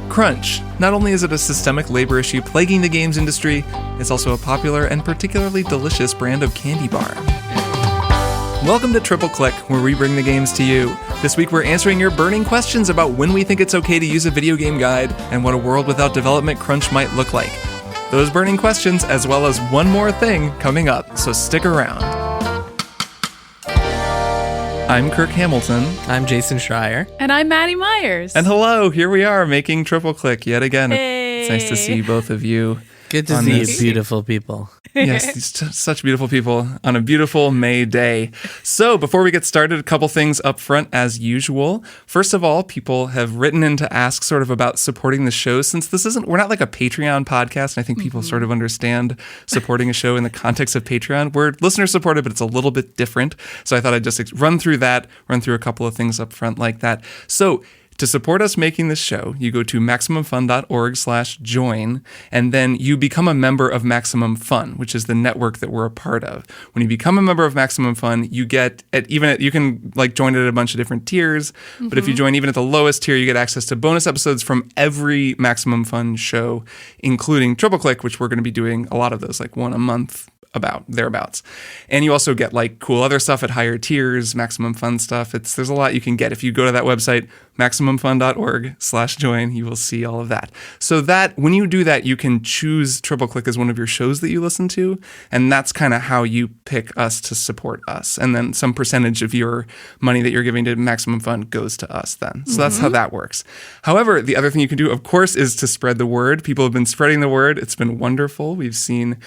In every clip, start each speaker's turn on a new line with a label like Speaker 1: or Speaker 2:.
Speaker 1: Crunch. Not only is it a systemic labor issue plaguing the games industry, it's also a popular and particularly delicious brand of candy bar. Welcome to Triple Click, where we bring the games to you. This week we're answering your burning questions about when we think it's okay to use a video game guide and what a world without development crunch might look like. Those burning questions, as well as one more thing coming up, so stick around. I'm Kirk Hamilton.
Speaker 2: I'm Jason Schreier.
Speaker 3: And I'm Maddie Myers.
Speaker 1: And hello, here we are making Triple Click yet again.
Speaker 3: Hey.
Speaker 1: It's nice to see both of you.
Speaker 2: Good to see you, beautiful people.
Speaker 1: Yes, such beautiful people on a beautiful May day. So before we get started, a couple things up front as usual. First of all, people have written in to ask sort of about supporting the show. Since we're not like a Patreon podcast, and I think people sort of understand supporting a show in the context of Patreon. We're listener supported, but it's a little bit different. So I thought I'd just run through a couple of things up front like that. So to support us making this show, you go to MaximumFun.org/join, and then you become a member of Maximum Fun, which is the network that we're a part of. When you become a member of Maximum Fun, you get you can like join at a bunch of different tiers, but if you join even at the lowest tier, you get access to bonus episodes from every Maximum Fun show, including Triple Click, which we're going to be doing a lot of those, like one a month. Thereabouts. And you also get like cool other stuff at higher tiers, Maximum Fun stuff. There's a lot you can get. If you go to that website, MaximumFun.org/join, you will see all of that. So that when you do that, you can choose Triple Click as one of your shows that you listen to. And that's kind of how you pick us to support us. And then some percentage of your money that you're giving to Maximum Fun goes to us then. So that's how that works. However, the other thing you can do, of course, is to spread the word. People have been spreading the word. It's been wonderful. We've seen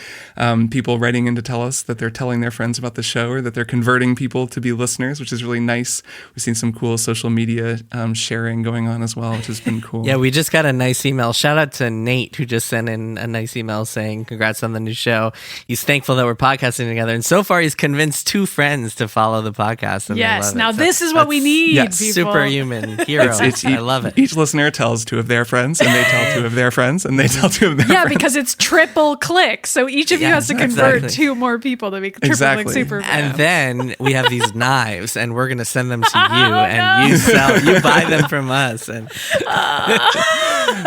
Speaker 1: people writing in to tell us that they're telling their friends about the show or that they're converting people to be listeners, which is really nice. We've seen some cool social media sharing going on as well, which has been cool.
Speaker 2: Yeah, we just got a nice email. Shout out to Nate, who just sent in a nice email saying congrats on the new show. He's thankful that we're podcasting together. And so far, he's convinced 2 friends to follow the podcast. And
Speaker 3: yes, now this is what we need, people.
Speaker 2: Superhuman hero. I love it.
Speaker 1: Each listener tells 2 of their friends, and they tell 2 of their friends, and they tell 2 of their friends.
Speaker 3: Yeah, because it's triple click. So each of you has to convert 2 more people to be triple click super fans.
Speaker 2: And then we have these knives, and we're going to send them to you, and you buy them from us. And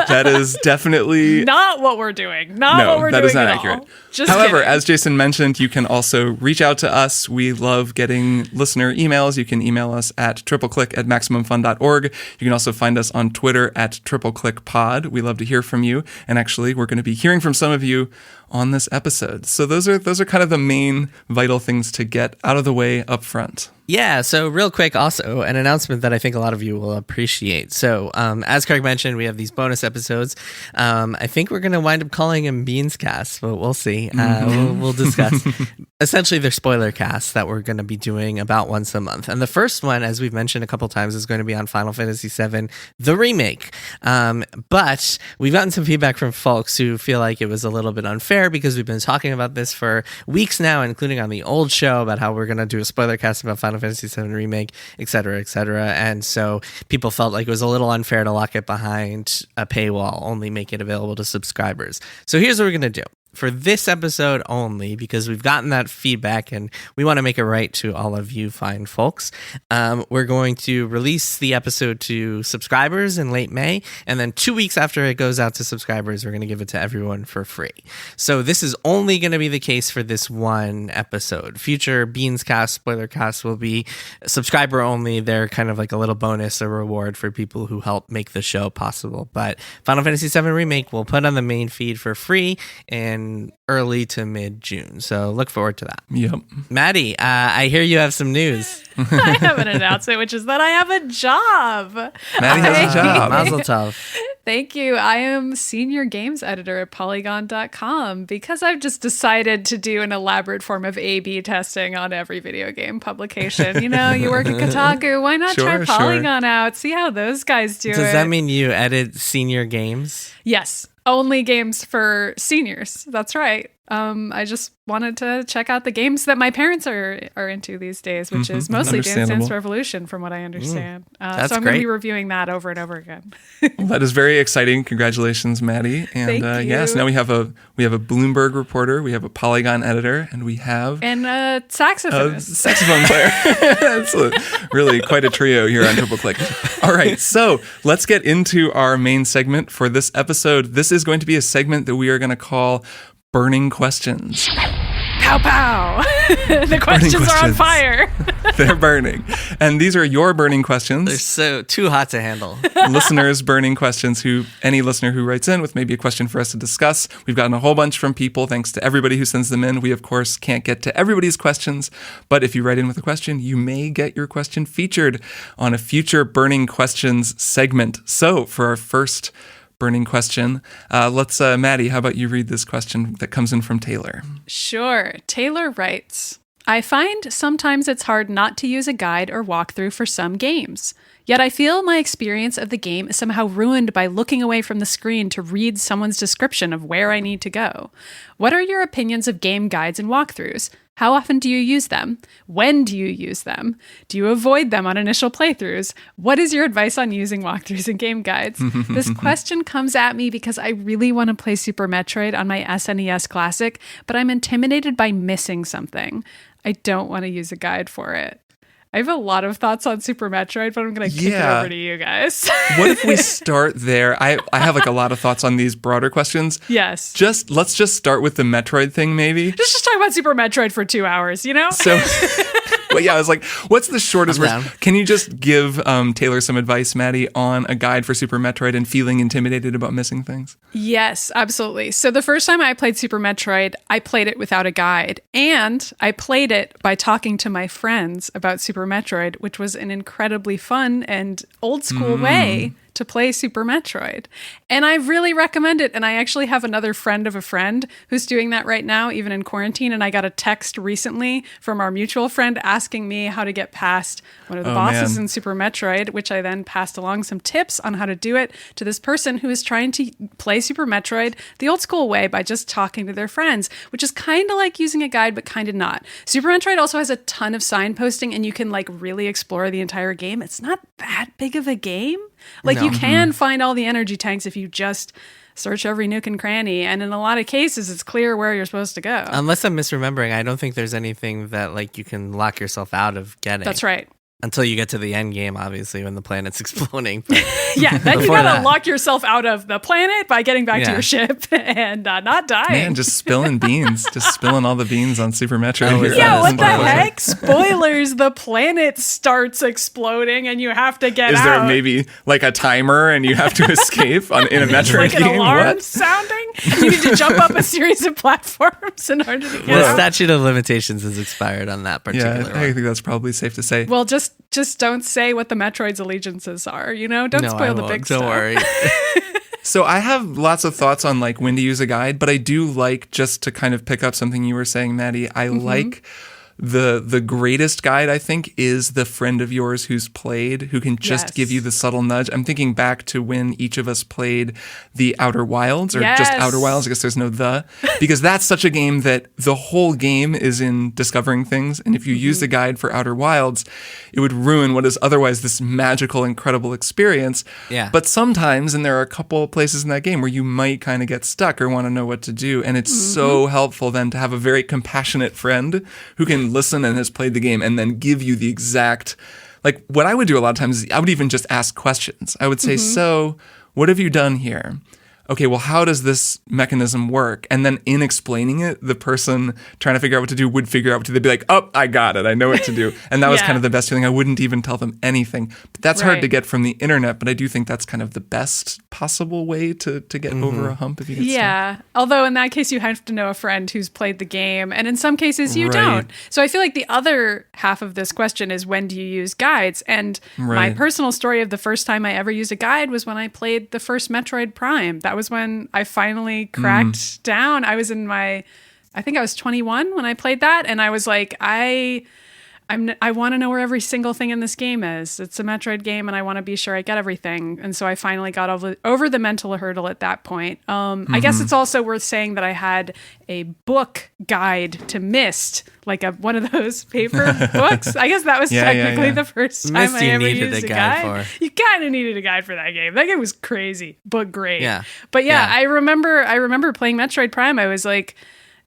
Speaker 1: that is definitely
Speaker 3: not what we're doing. That is not accurate.
Speaker 1: However, as Jason mentioned, you can also reach out to us. We love getting listener emails. You can email us at tripleclick@maximumfun.org. You can also find us on Twitter at tripleclickpod. We love to hear from you. And actually, we're going to be hearing from some of you on this episode. So those are kind of the main vital things to get out of the way up front.
Speaker 2: Yeah, so real quick, also an announcement that I think a lot of you will appreciate. So as Kirk mentioned, we have these bonus episodes. I think we're going to wind up calling them Beans Casts, but we'll see. We'll discuss. Essentially, they're spoiler casts that we're going to be doing about once a month. And the first one, as we've mentioned a couple times, is going to be on Final Fantasy VII, the remake. But we've gotten some feedback from folks who feel like it was a little bit unfair because we've been talking about this for weeks now, including on the old show about how we're going to do a spoiler cast about Final Fantasy VII Remake, et cetera, et cetera. And so people felt like it was a little unfair to lock it behind a paywall, only make it available to subscribers. So here's what we're going to do. For this episode only, because we've gotten that feedback and we want to make it right to all of you fine folks, we're going to release the episode to subscribers in late May, and then 2 weeks after it goes out to subscribers, we're going to give it to everyone for free. So this is only going to be the case for this one episode. Future Beans Cast, spoiler cast will be subscriber only. They're kind of like a little bonus, a reward for people who help make the show possible. But Final Fantasy VII Remake we'll put on the main feed for free, and early to mid-June. So look forward to that.
Speaker 1: Yep.
Speaker 2: Maddie, I hear you have some news.
Speaker 3: I have an announcement, which is that I have a job.
Speaker 1: Maddie has a job.
Speaker 2: Mazel tov.
Speaker 3: Thank you. I am senior games editor at Polygon.com because I've just decided to do an elaborate form of A/B testing on every video game publication. You know, you work at Kotaku. Why not try Polygon out? See how those guys do it.
Speaker 2: Does that mean you edit senior games?
Speaker 3: Yes. Only games for seniors. That's right. I just wanted to check out the games that my parents are into these days, which is mostly Dance Dance Revolution, from what I understand. So I'm going to be reviewing that over and over again.
Speaker 1: Well, that is very exciting. Congratulations, Maddie. And
Speaker 3: Thank you.
Speaker 1: Yes, now we have a Bloomberg reporter, we have a Polygon editor, and we have
Speaker 3: a saxophonist.
Speaker 1: Saxophone player. That's really quite a trio here on Triple Click. All right, so let's get into our main segment for this episode. This is going to be a segment that we are going to call Burning Questions.
Speaker 3: Pow pow! The questions are on fire.
Speaker 1: They're burning. And these are your burning questions.
Speaker 2: They're so too hot to handle.
Speaker 1: Listeners' burning questions, any listener who writes in with maybe a question for us to discuss. We've gotten a whole bunch from people. Thanks to everybody who sends them in. We, of course, can't get to everybody's questions, but if you write in with a question, you may get your question featured on a future Burning Questions segment. So for our first burning question, Maddie, how about you read this question that comes in from Taylor?
Speaker 3: Sure. Taylor writes, I find sometimes it's hard not to use a guide or walkthrough for some games. Yet I feel my experience of the game is somehow ruined by looking away from the screen to read someone's description of where I need to go. What are your opinions of game guides and walkthroughs? How often do you use them? When do you use them? Do you avoid them on initial playthroughs? What is your advice on using walkthroughs and game guides? This question comes at me because I really want to play Super Metroid on my SNES Classic, but I'm intimidated by missing something. I don't want to use a guide for it. I have a lot of thoughts on Super Metroid, but I'm going to kick it over to you guys.
Speaker 1: What if we start there? I have a lot of thoughts on these broader questions.
Speaker 3: Yes.
Speaker 1: Let's just start with the Metroid thing, maybe.
Speaker 3: Just talk about Super Metroid for 2 hours, you know?
Speaker 1: So, well, yeah, I was like, what's the shortest version? Can you just give Taylor some advice, Maddie, on a guide for Super Metroid and feeling intimidated about missing things?
Speaker 3: Yes, absolutely. So the first time I played Super Metroid, I played it without a guide. And I played it by talking to my friends about Super Metroid, which was an incredibly fun and old school way to play Super Metroid. And I really recommend it. And I actually have another friend of a friend who's doing that right now, even in quarantine. And I got a text recently from our mutual friend asking me how to get past one of the bosses in Super Metroid, which I then passed along some tips on how to do it to this person who is trying to play Super Metroid the old school way by just talking to their friends, which is kind of like using a guide, but kind of not. Super Metroid also has a ton of signposting and you can really explore the entire game. It's not that big of a game. You can find all the energy tanks if you just search every nook and cranny. And in a lot of cases, it's clear where you're supposed to go.
Speaker 2: Unless I'm misremembering, I don't think there's anything that you can lock yourself out of getting.
Speaker 3: That's right.
Speaker 2: Until you get to the end game, obviously, when the planet's exploding. But
Speaker 3: yeah, then you gotta lock yourself out of the planet by getting back to your ship and not dying.
Speaker 1: Man, just spilling beans. Just spilling all the beans on Super Metroid.
Speaker 3: Yeah, what the heck? Spoilers, the planet starts exploding and you have to get out.
Speaker 1: Is there maybe a timer and you have to escape in a Metroid game?
Speaker 3: An alarm sounding? You need to jump up a series of platforms in order to get out.
Speaker 2: The statute of limitations has expired on that particular one.
Speaker 1: I think that's probably safe to say.
Speaker 3: Well, just don't say what the Metroid's allegiances are, Don't spoil the big stuff.
Speaker 2: Don't worry.
Speaker 1: So I have lots of thoughts on when to use a guide, but I do just to kind of pick up something you were saying, Maddie, I like the greatest guide, I think, is the friend of yours who's played, who can just give you the subtle nudge. I'm thinking back to when each of us played the Outer Wilds, or just Outer Wilds. I guess there's no because that's such a game that the whole game is in discovering things. And if you use the guide for Outer Wilds, it would ruin what is otherwise this magical, incredible experience.
Speaker 2: Yeah.
Speaker 1: But sometimes, and there are a couple of places in that game where you might kind of get stuck or want to know what to do. And it's so helpful then to have a very compassionate friend who can listen and has played the game and then give you the exact, what I would do a lot of times is I would even just ask questions. I would say, so what have you done here? Okay, well, how does this mechanism work? And then in explaining it, the person trying to figure out what to do would figure out what to do. They'd be like, oh, I got it. I know what to do. And that was kind of the best feeling. I wouldn't even tell them anything. But that's hard to get from the internet. But I do think that's kind of the best possible way to get over a hump if you get stuck.
Speaker 3: Although in that case, you have to know a friend who's played the game. And in some cases, you don't. So I feel like the other half of this question is, when do you use guides? And my personal story of the first time I ever used a guide was when I played the first Metroid Prime. That was when I finally cracked down. I was I think I was 21 when I played that. And I was like, I I want to know where every single thing in this game is. It's a Metroid game, and I want to be sure I get everything. And so I finally got over the mental hurdle at that point. I guess it's also worth saying that I had a book guide to Myst, like one of those paper books. I guess that was technically the first time
Speaker 2: Myst
Speaker 3: I
Speaker 2: you
Speaker 3: ever
Speaker 2: needed
Speaker 3: used
Speaker 2: a
Speaker 3: a
Speaker 2: guide
Speaker 3: guide.
Speaker 2: for.
Speaker 3: You kind of needed a guide for that game. That game was crazy, but great.
Speaker 2: Yeah.
Speaker 3: But
Speaker 2: Yeah.
Speaker 3: I remember playing Metroid Prime. I was like,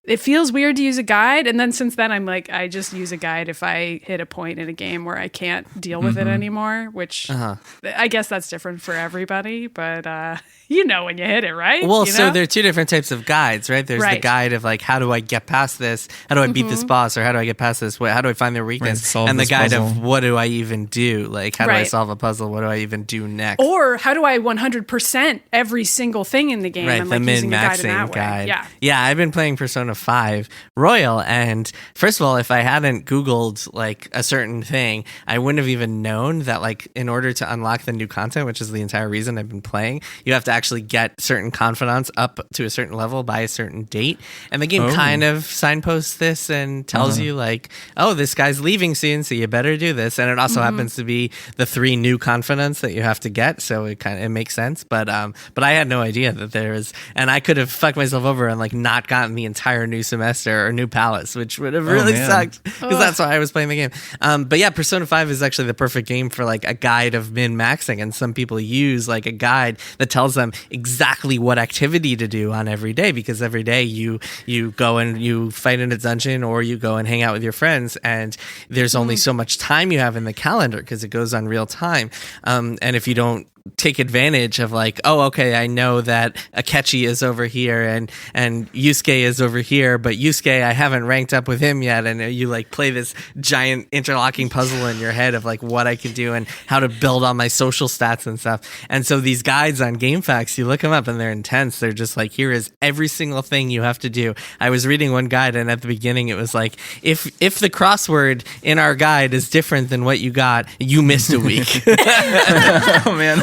Speaker 3: it feels weird to use a guide. And then since then, I'm like, I just use a guide if I hit a point in a game where I can't deal with it anymore, which I guess that's different for everybody. But you know when you hit it, right?
Speaker 2: Well,
Speaker 3: You
Speaker 2: so
Speaker 3: know?
Speaker 2: there are two different types of guides, right? There's the
Speaker 3: Right.
Speaker 2: guide of like, how do I get past this? How do I beat this boss? Or how do I get past this? How do I find their weakness?
Speaker 1: solve
Speaker 2: And the
Speaker 1: this
Speaker 2: guide
Speaker 1: puzzle.
Speaker 2: of what do I even do? Like, how do I
Speaker 3: Right.
Speaker 2: solve a puzzle? What do I even do next?
Speaker 3: Or how do I 100% every single thing in the game?
Speaker 2: Right,
Speaker 3: and
Speaker 2: the
Speaker 3: like using a guide in
Speaker 2: min-maxing
Speaker 3: that way.
Speaker 2: guide.
Speaker 3: Yeah.
Speaker 2: Yeah, I've been playing Persona 5 Royal, and first of all, if I hadn't Googled like a certain thing, I wouldn't have even known that like in order to unlock the new content, which is the entire reason I've been playing, you have to actually get certain confidants up to a certain level by a certain date. And the game kind of signposts this and tells you like, oh, this guy's leaving soon, so you better do this. And it also happens to be the 3 new confidants that you have to get, so it makes sense. But I had no idea that there is, and I could have fucked myself over and like not gotten the entire new semester or new palace, which would have really
Speaker 1: man.
Speaker 2: sucked because that's why I was playing the game. But yeah, Persona 5 is actually the perfect game for like a guide of min-maxing, and some people use like a guide that tells them exactly what activity to do on every day, because every day you go and you fight in a dungeon or you go and hang out with your friends, and there's only so much time you have in the calendar because it goes on real time. And if you don't take advantage of like, oh, okay, I know that Akechi is over here and Yusuke is over here, but Yusuke, I haven't ranked up with him yet. And you like play this giant interlocking puzzle in your head of like what I can do and how to build on my social stats and stuff. And so these guides on GameFAQs, you look them up and they're intense. They're just like, here is every single thing you have to do. I was reading one guide, and at the beginning it was like, if the crossword in our guide is different than what you got, you missed a week.
Speaker 1: Oh man.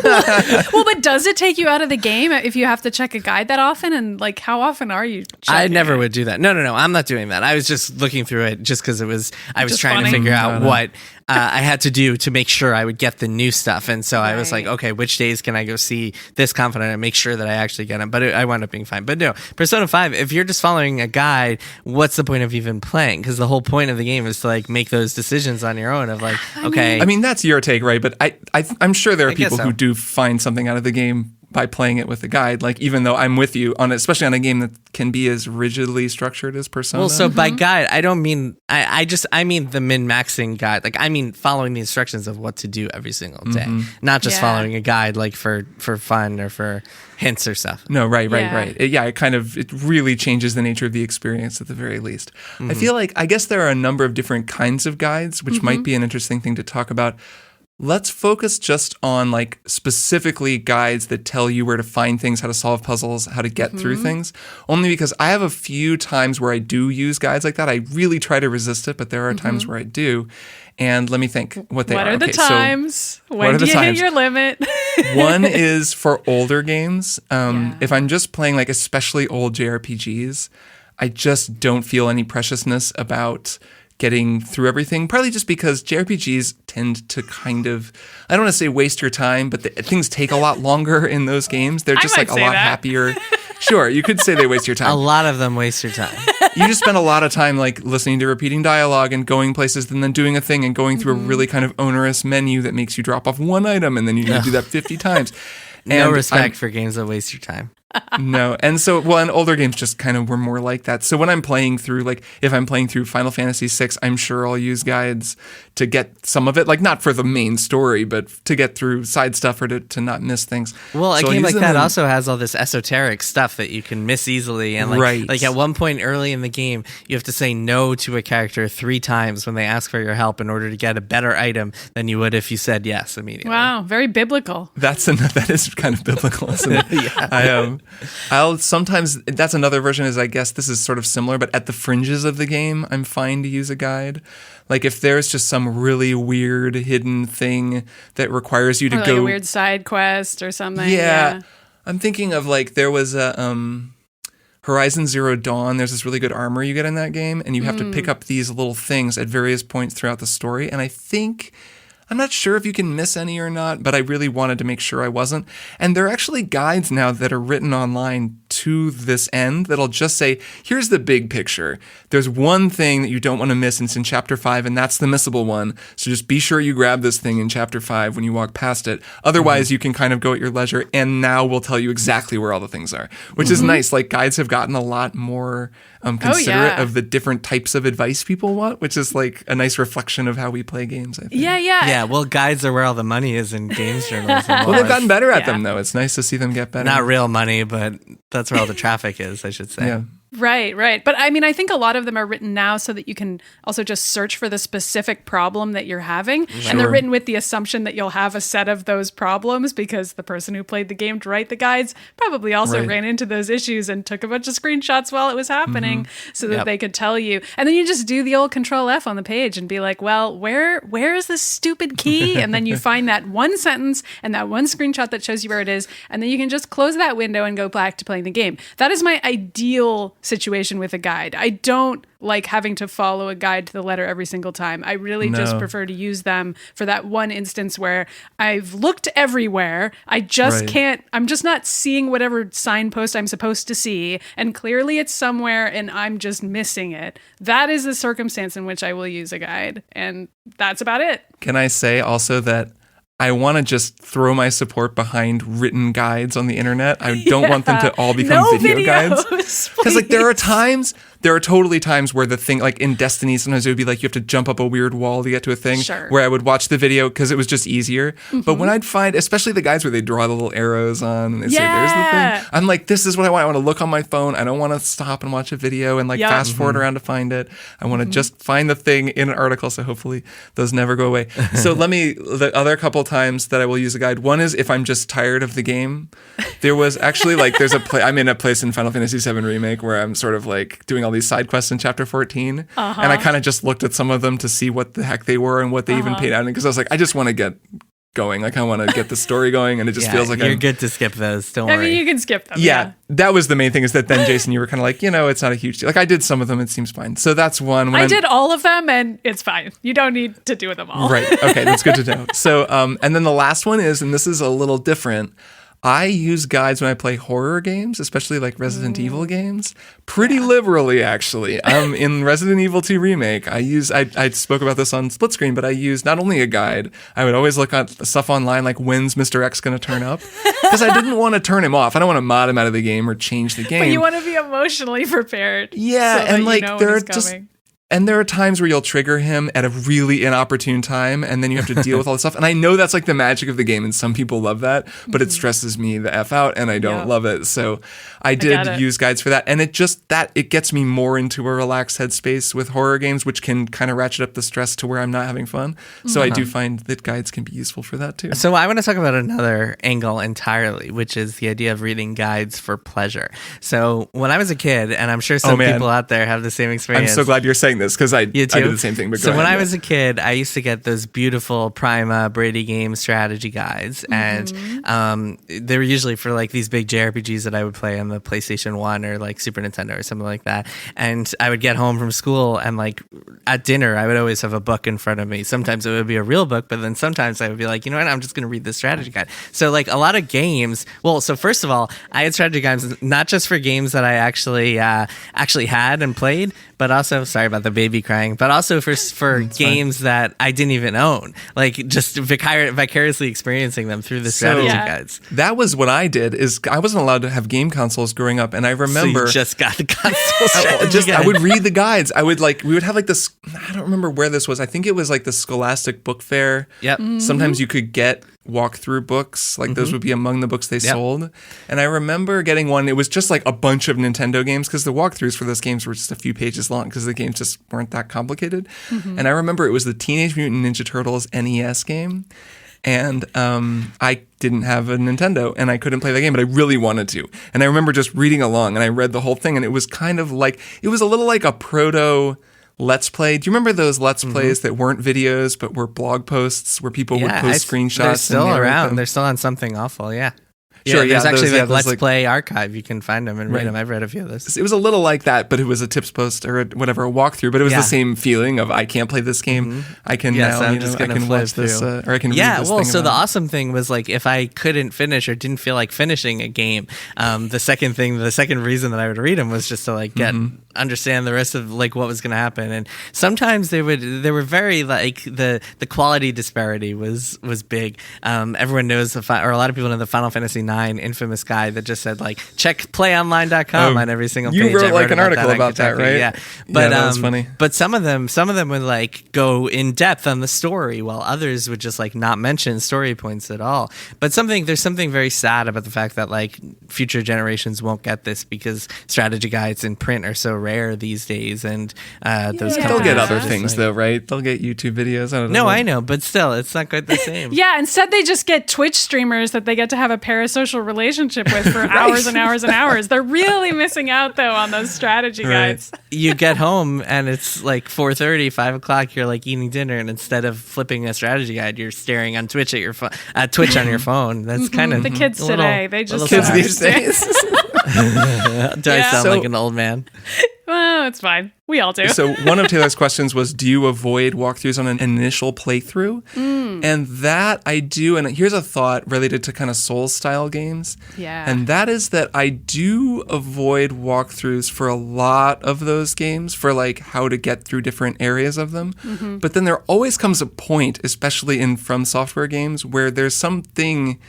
Speaker 3: Well, but does it take you out of the game if you have to check a guide that often? And like, how often are you
Speaker 2: I
Speaker 3: checking
Speaker 2: never
Speaker 3: it?
Speaker 2: would do that. No, I'm not doing that. I was just looking through it just because I was
Speaker 3: Just
Speaker 2: trying
Speaker 3: funny.
Speaker 2: to figure out what I had to do to make sure I would get the new stuff. And so I was like,
Speaker 3: Right.
Speaker 2: okay, which days can I go see this confidant and make sure that I actually get them? But I wound up being fine. But no, Persona 5, if you're just following a guide, what's the point of even playing? Because the whole point of the game is to like make those decisions on your own of like, okay.
Speaker 1: I mean, that's your take, right? But I'm sure there are
Speaker 2: I guess
Speaker 1: people
Speaker 2: so.
Speaker 1: who do find something out of the game by playing it with a guide. Like, even though I'm with you on, especially on a game that can be as rigidly structured as Persona.
Speaker 2: Well, so by guide, I don't mean I mean the min-maxing guide. Like I mean following the instructions of what to do every single day, not just
Speaker 3: Yeah.
Speaker 2: following a guide like for fun or for hints or stuff.
Speaker 1: No, right.
Speaker 3: Yeah.
Speaker 1: It really changes the nature of the experience at the very least. I feel like, I guess there are a number of different kinds of guides, which might be an interesting thing to talk about. Let's focus just on like specifically guides that tell you where to find things, how to solve puzzles, how to get through things. Only because I have a few times where I do use guides like that. I really try to resist it, but there are times where I do. And let me think what they
Speaker 3: What
Speaker 1: are.
Speaker 3: are the
Speaker 1: Okay, so
Speaker 3: times?
Speaker 1: what
Speaker 3: When
Speaker 1: are
Speaker 3: do
Speaker 1: the
Speaker 3: you hit
Speaker 1: times?
Speaker 3: your limit?
Speaker 1: one is for older games.
Speaker 3: Yeah.
Speaker 1: If I'm just playing like especially old JRPGs, I just don't feel any preciousness about getting through everything, partly just because JRPGs tend to kind of, I don't want to say waste your time, but things take a lot longer in those games. They're
Speaker 3: I
Speaker 1: just
Speaker 3: might
Speaker 1: like a
Speaker 3: say
Speaker 1: lot
Speaker 3: that.
Speaker 1: happier. Sure, you could say they waste your
Speaker 2: A
Speaker 1: time.
Speaker 2: lot of them waste your time.
Speaker 1: You just spend a lot of time like listening to repeating dialogue and going places and then doing a thing and going through a really kind of onerous menu that makes you drop off one item and then you need to do that 50 times.
Speaker 2: No
Speaker 1: And
Speaker 2: respect for games that waste your time.
Speaker 1: No. And so, and older games just kind of were more like that. So when I'm playing through, like, if I'm playing through Final Fantasy VI, I'm sure I'll use guides to get some of it, like, not for the main story, but to get through side stuff or to not miss things.
Speaker 2: Well, a
Speaker 1: So I'll
Speaker 2: game
Speaker 1: use
Speaker 2: like
Speaker 1: them
Speaker 2: that
Speaker 1: in-
Speaker 2: also has all this esoteric stuff that you can miss easily. And
Speaker 1: Right.
Speaker 2: like at one point early in the game, you have to say no to a character 3 times when they ask for your help in order to get a better item than you would if you said yes immediately.
Speaker 3: Wow, very biblical.
Speaker 1: That is kind of biblical, isn't it? Yeah. I'll sometimes, that's another version is, I guess this is sort of similar, but at the fringes of the game, I'm fine to use a guide. Like if there's just some really weird hidden thing that requires you to
Speaker 3: Or like
Speaker 1: go.
Speaker 3: a weird side quest or something.
Speaker 1: Yeah. I'm thinking of like, there was a, Horizon Zero Dawn, there's this really good armor you get in that game, and you have to pick up these little things at various points throughout the story. And I'm not sure if you can miss any or not, but I really wanted to make sure I wasn't. And there are actually guides now that are written online to this end that'll just say, here's the big picture. There's one thing that you don't want to miss, and it's in chapter 5, and that's the missable one. So just be sure you grab this thing in chapter 5 when you walk past it. Otherwise, you can kind of go at your leisure, and now we'll tell you exactly where all the things are, which is nice. Like, guides have gotten a lot more considerate of the different types of advice people want, which is like a nice reflection of how we play games, I think.
Speaker 2: Yeah, well, guides are where all the money is in games journalism.
Speaker 1: Well, they've gotten better at them, though. It's nice to see them get better.
Speaker 2: Not real money, but that's where all the traffic is, I should say.
Speaker 1: Yeah.
Speaker 3: Right. But I mean, I think a lot of them are written now so that you can also just search for the specific problem that you're having. Sure. And they're written with the assumption that you'll have a set of those problems because the person who played the game to write the guides probably also ran into those issues and took a bunch of screenshots while it was happening so that they could tell you. And then you just do the old Control F on the page and be like, well, where is this stupid key? And then you find that one sentence and that one screenshot that shows you where it is. And then you can just close that window and go back to playing the game. That is my ideal situation with a guide. I don't like having to follow a guide to the letter every single time. I really just prefer to use them for that one instance where I've looked everywhere. I just can't, I'm just not seeing whatever signpost I'm supposed to see. And clearly it's somewhere and I'm just missing it. That is the circumstance in which I will use a guide. And that's about it.
Speaker 1: Can I say also that I want to just throw my support behind written guides on the internet. I don't want them to all become video guides. Because like there are totally times where the thing, like in Destiny, sometimes it would be like you have to jump up a weird wall to get to a thing where I would watch the video because it was just easier. But when I'd find, especially the guides where they draw the little arrows on and they say, there's the thing. I'm like, this is what I want. I want to look on my phone. I don't want to stop and watch a video and like fast forward around to find it. I want to just find the thing in an article. So hopefully those never go away. So the other couple times that I will use a guide. One is if I'm just tired of the game. There was actually like I'm in a place in Final Fantasy VII Remake where I'm sort of like doing all these side quests in chapter 14, and I kind of just looked at some of them to see what the heck they were and what they even paid out in, because I was like, I just want to get going. Like I want to get the story going, and it just feels like
Speaker 2: you're good to skip those. Don't worry.
Speaker 3: I mean, you can skip them.
Speaker 1: Yeah, that was the main thing. Is that then Jason, you were kind of like, it's not a huge deal. Like I did some of them, it seems fine. So that's one.
Speaker 3: I did all of them, and it's fine. You don't need to do them all.
Speaker 1: Right. Okay, that's good to know. So, and then the last one is, and this is a little different. I use guides when I play horror games, especially like Resident Evil games, pretty liberally, actually. In Resident Evil 2 Remake, I spoke about this on Split Screen, but I used not only a guide, I would always look at stuff online like, when's Mr. X going to turn up? Because I didn't want to turn him off. I don't want to mod him out of the game or change the game.
Speaker 3: But you want to be emotionally prepared.
Speaker 1: Yeah,
Speaker 3: so
Speaker 1: and like
Speaker 3: there are just...
Speaker 1: And there are times where you'll trigger him at a really inopportune time, and then you have to deal with all this stuff. And I know that's like the magic of the game, and some people love that, but it stresses me the F out, and I don't love it. So I did use guides for that. And it gets me more into a relaxed headspace with horror games, which can kind of ratchet up the stress to where I'm not having fun. So I do find that guides can be useful for that too.
Speaker 2: So I want to talk about another angle entirely, which is the idea of reading guides for pleasure. So when I was a kid, and I'm sure some people out there have the same experience.
Speaker 1: I'm so glad you're saying this because I did the same thing. But
Speaker 2: so when I was a kid, I used to get those beautiful Prima Brady game strategy guides, and they were usually for like these big JRPGs that I would play on the PlayStation 1 or like Super Nintendo or something like that. And I would get home from school, and like at dinner, I would always have a book in front of me. Sometimes it would be a real book, but then sometimes I would be like, you know what, I'm just going to read this strategy guide. So like a lot of games. Well, so first of all, I had strategy guides not just for games that I actually had and played, but also, sorry about the baby crying, but also for games that I didn't even own, like just vicariously experiencing them through the strategy guides.
Speaker 1: That was what I did. Is I wasn't allowed to have game consoles growing up, and I remember
Speaker 2: so you just got the console strategy guide.
Speaker 1: I would read the guides. We would have like this. I don't remember where this was. I think it was like the Scholastic Book Fair.
Speaker 2: Yep.
Speaker 1: Sometimes you could get walkthrough books, like those would be among the books they sold. And I remember getting one. It was just like a bunch of Nintendo games, because the walkthroughs for those games were just a few pages long because the games just weren't that complicated. And I remember it was the Teenage Mutant Ninja Turtles NES game. And I didn't have a Nintendo, and I couldn't play the game, but I really wanted to. And I remember just reading along, and I read the whole thing, and it was kind of like, it was a little like a proto Let's Play. Do you remember those Let's Plays that weren't videos but were blog posts where people would post screenshots?
Speaker 2: They're still around. They're still on Something Awful, yeah. Yeah,
Speaker 1: Sure,
Speaker 2: there's actually
Speaker 1: those
Speaker 2: Let's Play archive. You can find them and read them. I've read a few of those.
Speaker 1: It was a little like that, but it was a tips post or a walkthrough. But it was the same feeling of I can't play this game. I can now,
Speaker 2: I'm just
Speaker 1: I
Speaker 2: gonna
Speaker 1: can watch this, or I can read this
Speaker 2: well,
Speaker 1: thing
Speaker 2: so the
Speaker 1: about it.
Speaker 2: awesome thing was like if I couldn't finish or didn't feel like finishing a game, the second reason that I would read them was just to like get understand the rest of like what was going to happen. And sometimes they were very like the quality disparity was big. Everyone knows or a lot of people know the Final Fantasy IX infamous guide that just said like check playonline.com on every single page.
Speaker 1: You wrote like an article
Speaker 2: that
Speaker 1: about that, right?
Speaker 2: Yeah, but
Speaker 1: that was funny.
Speaker 2: But some of them would like go in depth on the story, while others would just like not mention story points at all. But there's something very sad about the fact that like future generations won't get this because strategy guides in print are so rare these days, and those
Speaker 1: They'll get other
Speaker 2: just,
Speaker 1: things
Speaker 2: like,
Speaker 1: though, right? They'll get YouTube videos. I don't know.
Speaker 2: No, I know, but still, it's not quite the same.
Speaker 3: Yeah, instead they just get Twitch streamers that they get to have a parasocial relationship with for hours and hours and hours. They're really missing out though on those strategy guides.
Speaker 2: You get home and it's like 4:30, 5 o'clock. You're like eating dinner, and instead of flipping a strategy guide, you're staring on Twitch at Twitch on your phone. That's kind of
Speaker 3: The kids today, they just
Speaker 1: Kids these days.
Speaker 2: Do I sound like an old man?
Speaker 3: Well, it's fine. We all do.
Speaker 1: So one of Taylor's questions was, do you avoid walkthroughs on an initial playthrough? And that I do. And here's a thought related to kind of Souls-style games.
Speaker 3: Yeah.
Speaker 1: And that is that I do avoid walkthroughs for a lot of those games for like how to get through different areas of them. But then there always comes a point, especially in From Software games, where there's something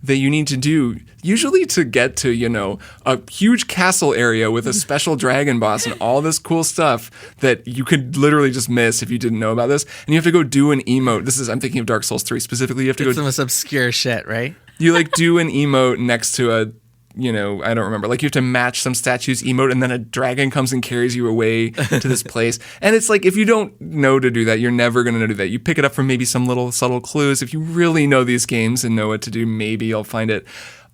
Speaker 1: that you need to do, usually to get to, a huge castle area with a special dragon boss and all this cool stuff that you could literally just miss if you didn't know about this. And you have to go do an emote. I'm thinking of Dark Souls 3 specifically. You have to
Speaker 2: It's the most obscure shit, right?
Speaker 1: You like do an emote next to a, I don't remember. Like you have to match some statue's emote, and then a dragon comes and carries you away to this place. And it's like, if you don't know to do that, you're never going to know to do that. You pick it up from maybe some little subtle clues. If you really know these games and know what to do, maybe you'll find it.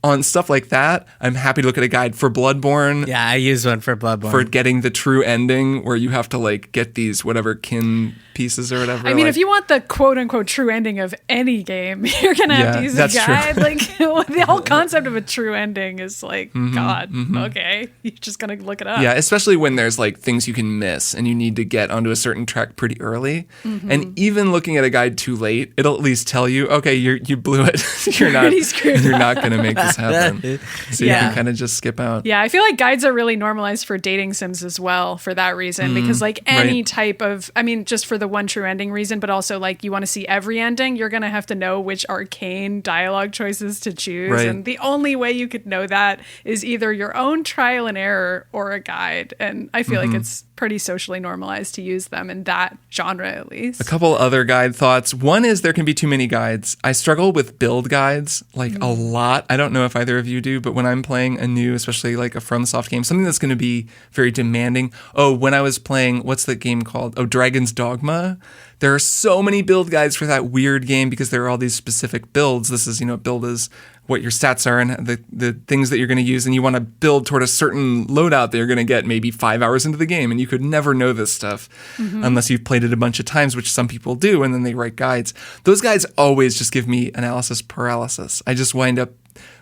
Speaker 1: On stuff like that, I'm happy to look at a guide for Bloodborne.
Speaker 2: Yeah, I use one for Bloodborne.
Speaker 1: For getting the true ending, where you have to like get these whatever kin pieces or whatever.
Speaker 3: I mean, if you want the quote unquote true ending of any game, you're going to have to use a guide. Like the whole concept of a true ending is like, okay, you're just going to look it up.
Speaker 1: Yeah, especially when there's like things you can miss and you need to get onto a certain track pretty early. And even looking at a guide too late, it'll at least tell you, okay, you blew it. You're not going to make this happen. So you can kind of just skip out.
Speaker 3: Yeah, I feel like guides are really normalized for dating sims as well for that reason, because like any type of, just for the one true ending reason, but also like you want to see every ending, you're going to have to know which arcane dialogue choices to choose.
Speaker 1: Right.
Speaker 3: And the only way you could know that is either your own trial and error or a guide. And I feel like it's pretty socially normalized to use them in that genre, at least.
Speaker 1: A couple other guide thoughts. One is there can be too many guides. I struggle with build guides like a lot. I don't know if either of you do, but when I'm playing a new, especially like a FromSoft game, something that's going to be very demanding. When I was playing, what's the game called? Dragon's Dogma. There are so many build guides for that weird game because there are all these specific builds. This is, build is what your stats are and the things that you're going to use, and you want to build toward a certain loadout that you're going to get maybe 5 hours into the game, and you could never know this stuff unless you've played it a bunch of times, which some people do, and then they write guides. Those guides always just give me analysis paralysis. I just wind up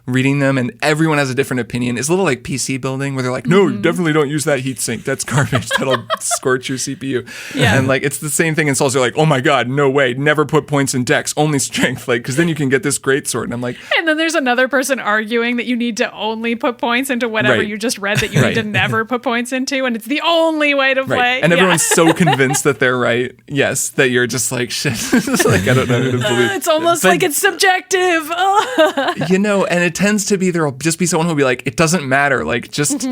Speaker 1: reading them, and everyone has a different opinion. It's a little like PC building where they're like, no, you definitely don't use that heatsink. That's garbage. That'll scorch your CPU. Yeah. And like, it's the same thing in Souls. They're like, oh my God, no way. Never put points in dex, only strength. Like, because then you can get this great sword. And I'm like,
Speaker 3: and then there's another person arguing that you need to only put points into whatever you just read that you need to never put points into. And it's the only way to play.
Speaker 1: And everyone's so convinced that they're right. Yes. That you're just like, shit. Like, I don't know who to believe.
Speaker 3: It's almost like it's subjective.
Speaker 1: And it tends to be, there'll just be someone who'll be like, it doesn't matter. Like, just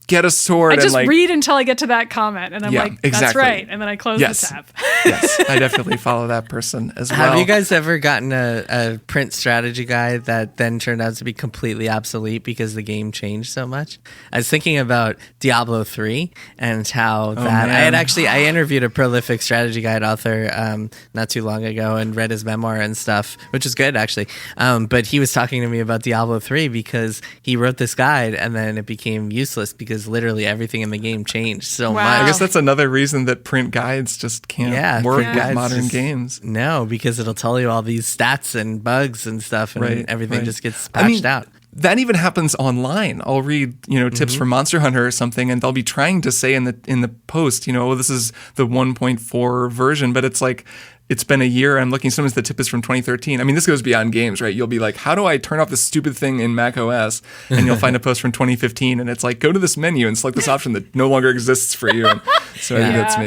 Speaker 1: get a sword.
Speaker 3: I just
Speaker 1: and like,
Speaker 3: read until I get to that comment, and I'm like, that's right. And then I close the tab.
Speaker 1: Yes, I definitely follow that person as well.
Speaker 2: Have you guys ever gotten a print strategy guide that then turned out to be completely obsolete because the game changed so much? I was thinking about Diablo 3 and how I interviewed a prolific strategy guide author not too long ago and read his memoir and stuff, which is good actually. But he was talking to me about Diablo 3 because he wrote this guide and then it became useless because literally everything in the game changed so much.
Speaker 1: I guess that's another reason that print guides just can't work with modern games.
Speaker 2: No, because it'll tell you all these stats and bugs and stuff, and everything just gets patched out.
Speaker 1: that even happens online. I'll read, tips from Monster Hunter or something, and they'll be trying to say in the post, oh, this is the 1.4 version, but it's like, it's been a year. I'm looking, sometimes the tip is from 2013. I mean, this goes beyond games, right? You'll be like, how do I turn off this stupid thing in Mac OS? And you'll find a post from 2015, and it's like, go to this menu and select this option that no longer exists for you. And so I think that's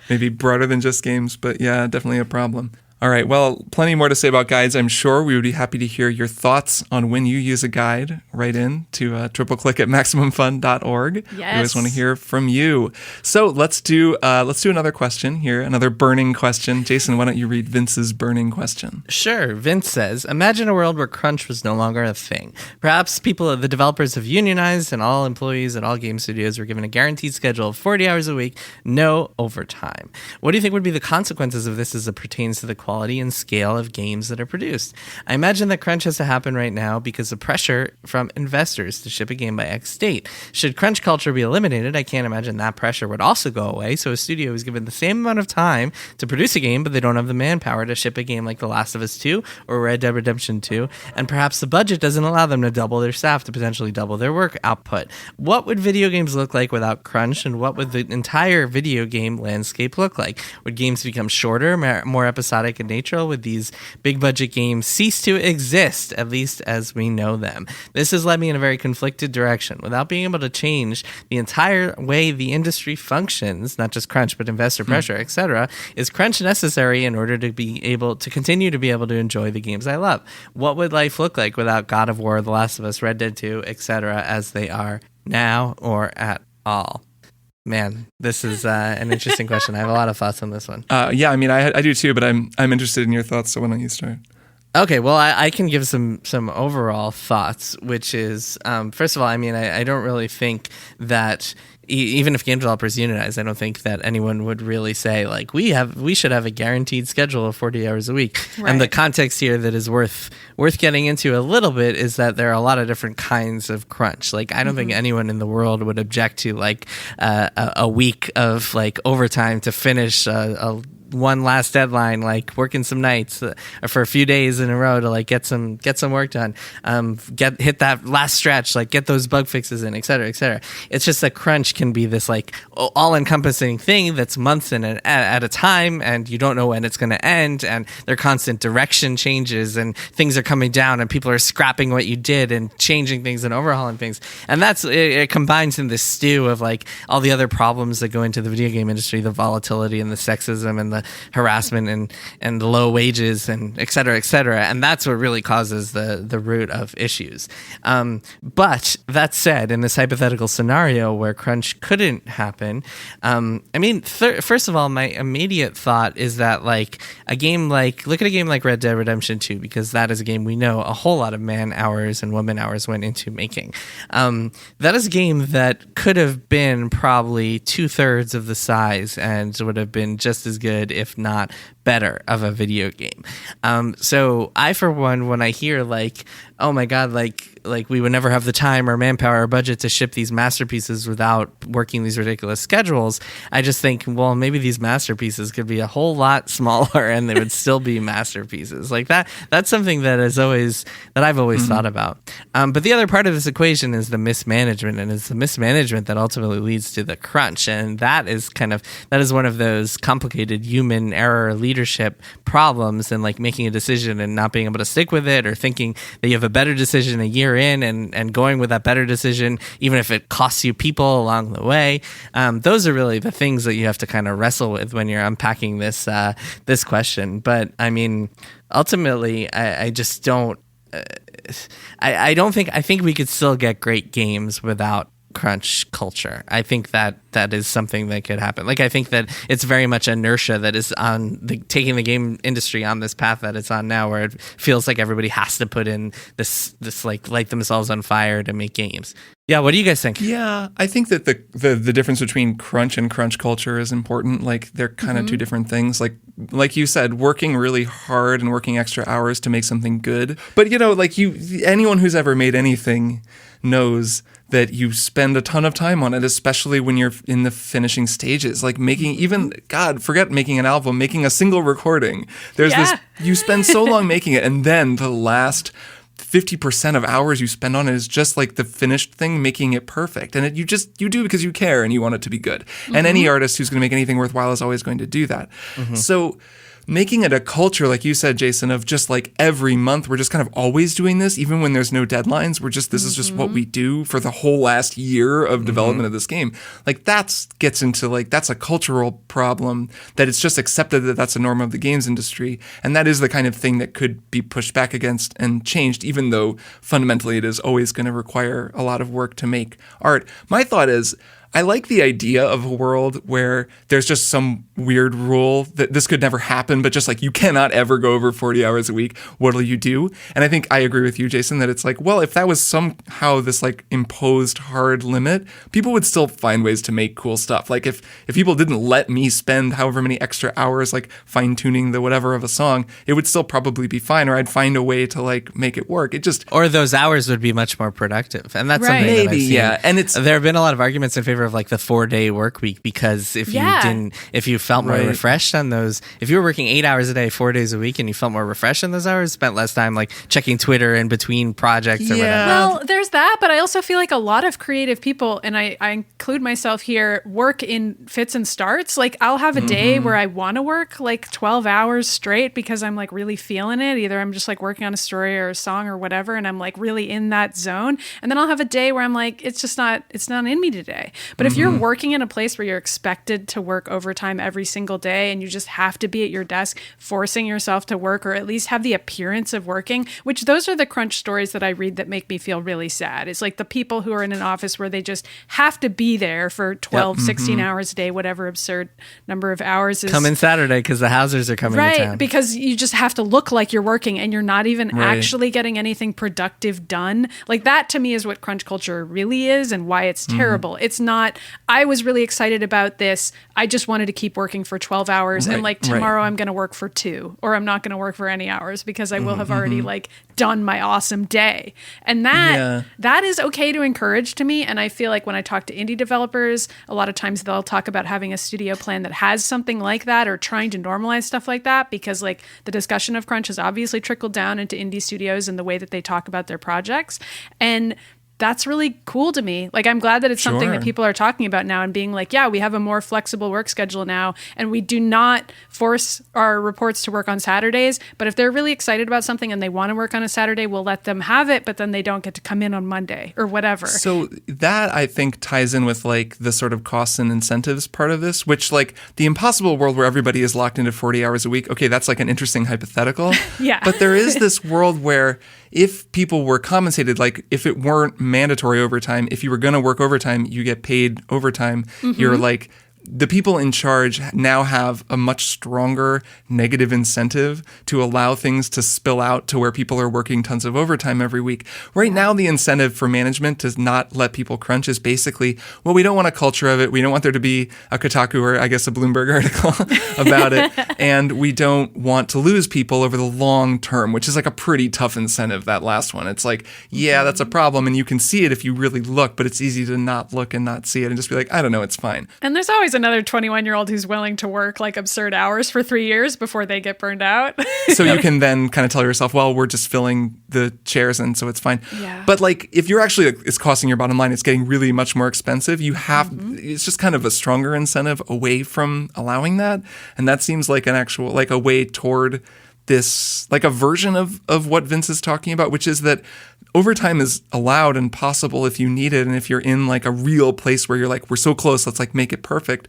Speaker 1: maybe broader than just games, but yeah, definitely a problem. All right, well, plenty more to say about guides, I'm sure. We would be happy to hear your thoughts on when you use a guide. Write in to tripleclick@maximumfun.org.
Speaker 3: Yes.
Speaker 1: We always want to hear from you. So let's do another question here, another burning question. Jason, why don't you read Vince's burning question?
Speaker 2: Sure. Vince says, imagine a world where crunch was no longer a thing. Perhaps the developers have unionized and all employees at all game studios were given a guaranteed schedule of 40 hours a week, no overtime. What do you think would be the consequences of this as it pertains to the quality and scale of games that are produced? I imagine that crunch has to happen right now because of pressure from investors to ship a game by X date. Should crunch culture be eliminated, I can't imagine that pressure would also go away, so a studio is given the same amount of time to produce a game, but they don't have the manpower to ship a game like The Last of Us 2 or Red Dead Redemption 2, and perhaps the budget doesn't allow them to double their staff to potentially double their work output. What would video games look like without crunch, and what would the entire video game landscape look like? Would games become shorter, more episodic in nature? Would these big budget games cease to exist, at least as we know them? This has led me in a very conflicted direction. Without being able to change the entire way the industry functions, not just crunch, but investor pressure, etc., is crunch necessary in order to be able to continue to be able to enjoy the games I love? What would life look like without God of War, The Last of Us, Red Dead 2, etc., as they are now or at all? Man, this is an interesting question. I have a lot of thoughts on this one.
Speaker 1: Yeah, I mean, I do too, but I'm interested in your thoughts, so why don't you start?
Speaker 2: Okay, well, I can give some overall thoughts, which is, first of all, I mean, I don't really think that even if game developers unionize, I don't think that anyone would really say, like, we should have a guaranteed schedule of 40 hours a week.
Speaker 3: Right.
Speaker 2: And the context here that is worth getting into a little bit is that there are a lot of different kinds of crunch. Like, I don't think anyone in the world would object to, like, a week of, like, overtime to finish a one last deadline, like working some nights for a few days in a row to like get some work done, hit that last stretch, like get those bug fixes in, et cetera, et cetera. It's just that crunch can be this like all-encompassing thing that's months at a time, and you don't know when it's going to end, and there are constant direction changes, and things are coming down, and people are scrapping what you did and changing things and overhauling things, and that's it combines in this stew of like all the other problems that go into the video game industry, the volatility and the sexism and the harassment and the low wages and et cetera, and that's what really causes the root of issues. But that said, in this hypothetical scenario where crunch couldn't happen, I mean, first of all, my immediate thought is that like look at a game like Red Dead Redemption 2, because that is a game we know a whole lot of man hours and woman hours went into making. That is a game that could have been probably 2/3 of the size and would have been just as good, if not better, of a video game. So I, for one, when I hear like, oh my God, like we would never have the time or manpower or budget to ship these masterpieces without working these ridiculous schedules, I just think, well, maybe these masterpieces could be a whole lot smaller and they would still be masterpieces. Like that's something that I've always thought about. But the other part of this equation is the mismanagement, and it's the mismanagement that ultimately leads to the crunch. And that is one of those complicated human error leadership problems, and like making a decision and not being able to stick with it, or thinking that you have a better decision a year in and going with that better decision, even if it costs you people along the way. Those are really the things that you have to kind of wrestle with when you're unpacking this question. But I mean, ultimately, I just don't. I think we could still get great games without crunch culture. I think that is something that could happen. Like, I think that it's very much inertia that is taking the game industry on this path that it's on now, where it feels like everybody has to put in this like light themselves on fire to make games. Yeah, what do you guys think?
Speaker 1: Yeah, I think that the difference between crunch and crunch culture is important. Like, they're kind of two different things. Like you said, working really hard and working extra hours to make something good. But anyone who's ever made anything knows that you spend a ton of time on it, especially when you're in the finishing stages. Like forget making an album, making a single recording. There's this, you spend so long making it, and then the last 50% of hours you spend on it is just like the finished thing, making it perfect. And you do because you care and you want it to be good. And any artist who's going to make anything worthwhile is always going to do that. So making it a culture, like you said, Jason, of just like every month, we're just kind of always doing this, even when there's no deadlines. This is just what we do for the whole last year of development of this game. Like that's a cultural problem that it's just accepted that that's a norm of the games industry. And that is the kind of thing that could be pushed back against and changed, even though fundamentally it is always going to require a lot of work to make art. My thought is, I like the idea of a world where there's just some weird rule that this could never happen, but just like you cannot ever go over 40 hours a week. What'll you do? And I think I agree with you, Jason, that it's like, well, if that was somehow this like imposed hard limit, people would still find ways to make cool stuff. Like if people didn't let me spend however many extra hours like fine tuning the whatever of a song, it would still probably be fine, or I'd find a way to like make it work.
Speaker 2: Or those hours would be much more productive. And that's something that I've seen.
Speaker 1: Yeah. And there
Speaker 2: have been a lot of arguments in favor of like the 4-day work week, because if you felt more refreshed on those, if you were working 8 hours a day, 4 days a week, and you felt more refreshed in those hours, spent less time like checking Twitter in between projects or whatever.
Speaker 3: Well, there's that, but I also feel like a lot of creative people, and I include myself here, work in fits and starts. Like I'll have a day where I want to work like 12 hours straight because I'm like really feeling it. Either I'm just like working on a story or a song or whatever, and I'm like really in that zone. And then I'll have a day where I'm like, it's not in me today. But if you're working in a place where you're expected to work overtime every single day and you just have to be at your desk forcing yourself to work, or at least have the appearance of working, which those are the crunch stories that I read that make me feel really sad. It's like the people who are in an office where they just have to be there for 12, 16 hours a day, whatever absurd number of hours is.
Speaker 2: Come in Saturday because the Housers are coming to town.
Speaker 3: Right, because you just have to look like you're working and you're not even actually getting anything productive done. Like that to me is what crunch culture really is and why it's terrible. It's not, I was really excited about this. I just wanted to keep working for 12 hours and like tomorrow I'm going to work for 2, or I'm not going to work for any hours because I will have already like done my awesome day. And that is okay to encourage to me. And I feel like when I talk to indie developers, a lot of times they'll talk about having a studio plan that has something like that, or trying to normalize stuff like that, because like the discussion of crunch has obviously trickled down into indie studios and the way that they talk about their projects. And that's really cool to me. Like, I'm glad that it's something that people are talking about now and being like, yeah, we have a more flexible work schedule now, and we do not force our reports to work on Saturdays. But if they're really excited about something and they want to work on a Saturday, we'll let them have it, but then they don't get to come in on Monday or whatever.
Speaker 1: So that, I think, ties in with like the sort of costs and incentives part of this, which like the impossible world where everybody is locked into 40 hours a week. Okay, that's like an interesting hypothetical.
Speaker 3: Yeah.
Speaker 1: But there is this world where if people were compensated, like if it weren't mandatory overtime, if you were going to work overtime, you get paid overtime. You're like, the people in charge now have a much stronger negative incentive to allow things to spill out to where people are working tons of overtime every week. Right now, the incentive for management to not let people crunch is basically, well, we don't want a culture of it. We don't want there to be a Kotaku or I guess a Bloomberg article about it. And we don't want to lose people over the long term, which is like a pretty tough incentive, that last one. It's like, yeah, that's a problem. And you can see it if you really look, but it's easy to not look and not see it and just be like, I don't know, it's fine.
Speaker 3: And there's always another 21-year-old who's willing to work like absurd hours for 3 years before they get burned out.
Speaker 1: So you can then kind of tell yourself, well, we're just filling the chairs and so it's fine.
Speaker 3: Yeah.
Speaker 1: But like if you're actually, it's costing your bottom line, it's getting really much more expensive. You have, it's just kind of a stronger incentive away from allowing that. And that seems like an actual, like a way toward this, like a version of what Vince is talking about, which is that overtime is allowed and possible if you need it. And if you're in like a real place where you're like, we're so close, let's like make it perfect.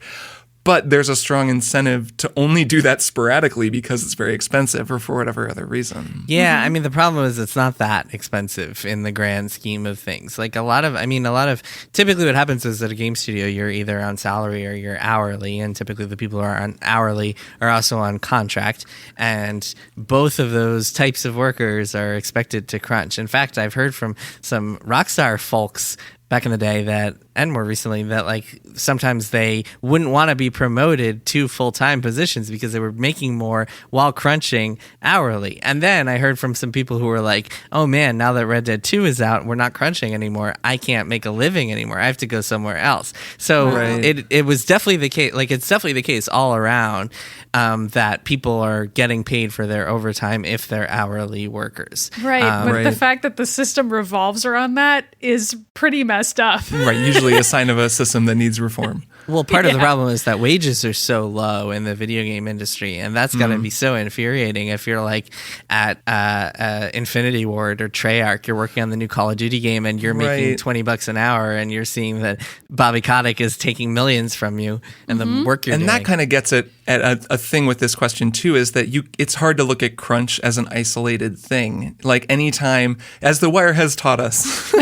Speaker 1: But there's a strong incentive to only do that sporadically because it's very expensive or for whatever other reason.
Speaker 2: Yeah, I mean, the problem is it's not that expensive in the grand scheme of things. Like typically what happens is at a game studio, you're either on salary or you're hourly. And typically the people who are on hourly are also on contract. And both of those types of workers are expected to crunch. In fact, I've heard from some Rockstar folks back in the day that, and more recently, that like sometimes they wouldn't want to be promoted to full-time positions because they were making more while crunching hourly. And then I heard from some people who were like, oh man, now that Red Dead 2 is out, we're not crunching anymore. I can't make a living anymore. I have to go somewhere else. So it was definitely the case. Like it's definitely the case all around that people are getting paid for their overtime if they're hourly workers.
Speaker 3: Right. But the fact that the system revolves around that is pretty messed up.
Speaker 1: Right. Usually a sign of a system that needs reform.
Speaker 2: Well, part of the problem is that wages are so low in the video game industry, and that's got to be so infuriating if you're like at Infinity Ward or Treyarch, you're working on the new Call of Duty game, and you're making $20 an hour, and you're seeing that Bobby Kotick is taking millions from you, and the work you're doing.
Speaker 1: And that kind of gets at a thing with this question too, is that it's hard to look at crunch as an isolated thing. Like anytime, as The Wire has taught us,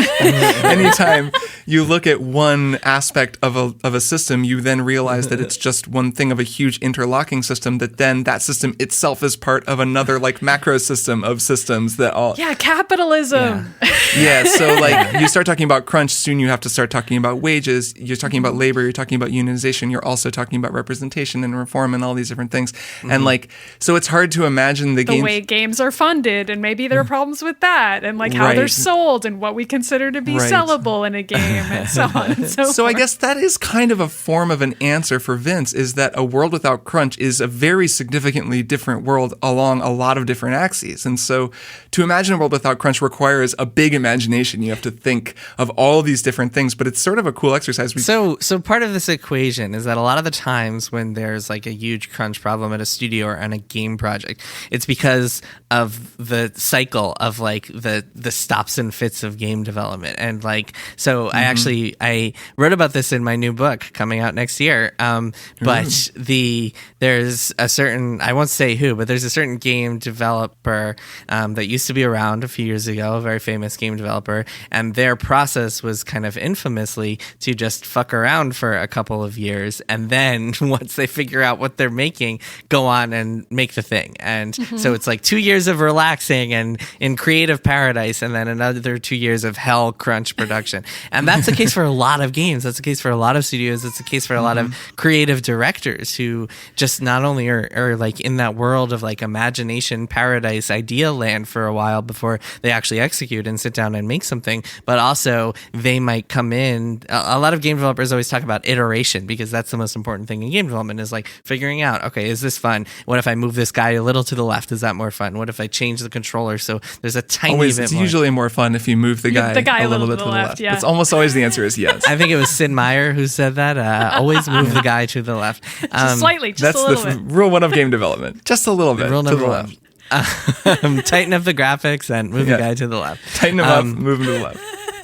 Speaker 1: anytime you look at one aspect of a system, you then realize that it's just one thing of a huge interlocking system, that then that system itself is part of another like macro system of systems that all...
Speaker 3: Yeah, capitalism.
Speaker 1: Yeah, so like you start talking about crunch, soon you have to start talking about wages, you're talking about labor, you're talking about unionization, you're also talking about representation and reform and all these different things. And like, so it's hard to imagine the
Speaker 3: way games are funded, and maybe there are problems with that, and like how they're sold and what we consider to be sellable in a game and so on and so forth.
Speaker 1: So I guess that is kind of a form of an answer for Vince, is that a world without crunch is a very significantly different world along a lot of different axes. And so to imagine a world without crunch requires a big imagination. You have to think of all these different things, but it's sort of a cool exercise.
Speaker 2: So part of this equation is that a lot of the times when there's like a huge crunch problem at a studio or on a game project, it's because of the cycle of like the stops and fits of game development. And like, so I wrote about this in my new book coming out next year. But there's a certain, I won't say who, but there's a certain game developer that used to be around a few years ago, a very famous game developer, and their process was kind of infamously to just fuck around for a couple of years, and then once they figure out what they're making, go on and make the thing. And so it's like 2 years of relaxing and in creative paradise, and then another 2 years of hell crunch production. And that's the case for a lot of games. That's the case for a lot of studios. It's the case for a lot of creative directors who just not only are like in that world of like imagination paradise idea land for a while before they actually execute and sit down and make something, but also they might come in. A lot of game developers always talk about iteration, because that's the most important thing in game development, is like figuring out, okay, is this fun? What if I move this guy a little to the left? Is that more fun? What if I change the controller so there's a tiny bit
Speaker 1: it's
Speaker 2: more?
Speaker 1: usually more fun if you move the guy a little bit to the left.
Speaker 3: Yeah.
Speaker 1: It's almost always the answer is yes.
Speaker 2: I think it was Sid Meier who said that. Always move the guy to the left.
Speaker 3: Just slightly, just
Speaker 1: That's
Speaker 3: a little bit.
Speaker 1: rule one of game development. Just a little bit
Speaker 2: Rule
Speaker 1: to
Speaker 2: number
Speaker 1: the
Speaker 2: one.
Speaker 1: left.
Speaker 2: Tighten up the graphics and move the guy to the left.
Speaker 1: Tighten them up, move them to the left.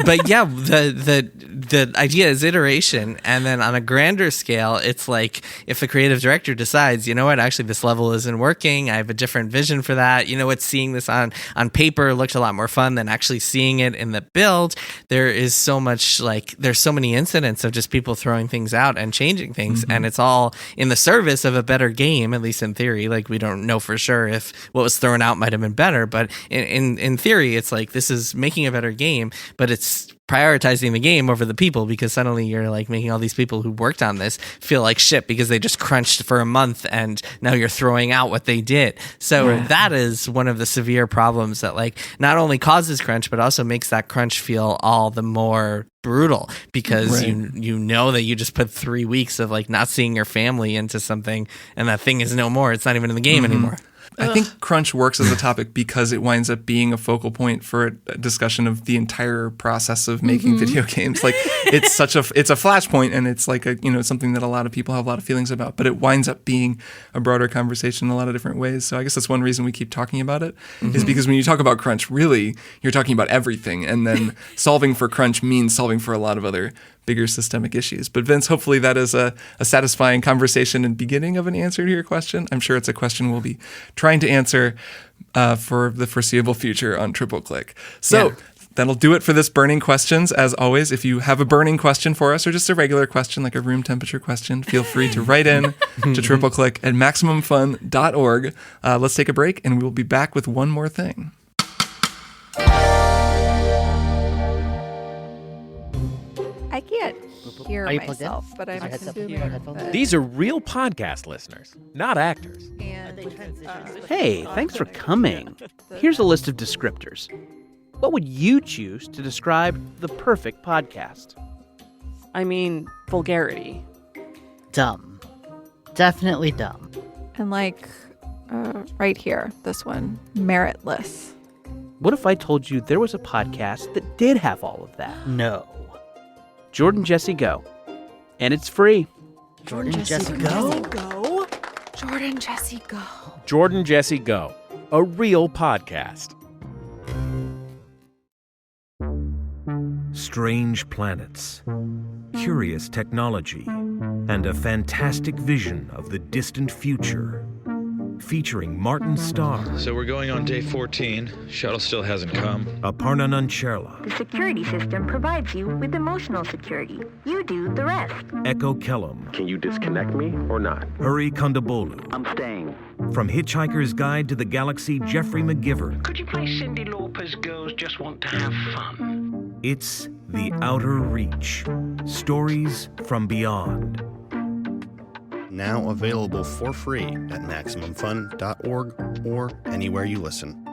Speaker 2: But yeah, the idea is iteration, and then on a grander scale, it's like if the creative director decides, you know what, actually this level isn't working, I have a different vision for that. You know what, seeing this on paper looked a lot more fun than actually seeing it in the build. There is so much, like, there's so many incidents of just people throwing things out and changing things, and it's all in the service of a better game, at least in theory. Like, we don't know for sure if what was thrown out might have been better, but in theory, it's like this is making a better game, but it's prioritizing the game over the people, because suddenly you're like making all these people who worked on this feel like shit because they just crunched for a month and now you're throwing out what they did. So that is one of the severe problems that like not only causes crunch but also makes that crunch feel all the more brutal, because you know that you just put 3 weeks of like not seeing your family into something, and that thing is no more. It's not even in the game anymore.
Speaker 1: I think crunch works as a topic because it winds up being a focal point for a discussion of the entire process of making video games. Like it's a flashpoint, and it's like something that a lot of people have a lot of feelings about, but it winds up being a broader conversation in a lot of different ways. So I guess that's one reason we keep talking about it, is because when you talk about crunch, really you're talking about everything, and then solving for crunch means solving for a lot of other bigger systemic issues. But Vince, hopefully that is a satisfying conversation and beginning of an answer to your question. I'm sure it's a question we'll be trying to answer for the foreseeable future on Triple Click. So that'll do it for this Burning Questions. As always, if you have a burning question for us, or just a regular question, like a room temperature question, feel free to write in to tripleclick@maximumfun.org. Let's take a break, and we will be back with one more thing.
Speaker 3: hear
Speaker 4: Are you plugged in?
Speaker 3: myself, but I'm
Speaker 4: Is your headset plugged in?
Speaker 3: assuming
Speaker 4: Headphones?
Speaker 3: that.
Speaker 5: These are real podcast listeners, not actors.
Speaker 3: And,
Speaker 6: Hey, thanks for coming. Here's a list of descriptors. What would you choose to describe the perfect podcast?
Speaker 7: I mean, vulgarity.
Speaker 4: Dumb. Definitely dumb.
Speaker 3: and right here, this one, meritless.
Speaker 6: What if I told you there was a podcast that did have all of that?
Speaker 4: No.
Speaker 6: Jordan Jesse Go. And it's free.
Speaker 4: Jordan Jesse Go?
Speaker 3: Jordan Jesse Go.
Speaker 5: Jordan Jesse Go, a real podcast.
Speaker 8: Strange planets, curious technology, and a fantastic vision of the distant future. Featuring Martin Starr,
Speaker 9: So we're going on day 14. Shuttle still hasn't come.
Speaker 8: Aparna Nancherla,
Speaker 10: The security system provides you with emotional security. You do the rest.
Speaker 8: Echo Kellum,
Speaker 11: Can you disconnect me or not?
Speaker 8: Hurry Kondabolu.
Speaker 11: I'm staying.
Speaker 8: From Hitchhiker's Guide to the Galaxy, Jeffrey McGivern.
Speaker 12: Could you play Cyndi Lauper's Girls Just Want to Have Fun?
Speaker 8: It's The Outer Reach. Stories from Beyond.
Speaker 13: Now available for free at MaximumFun.org or anywhere you listen.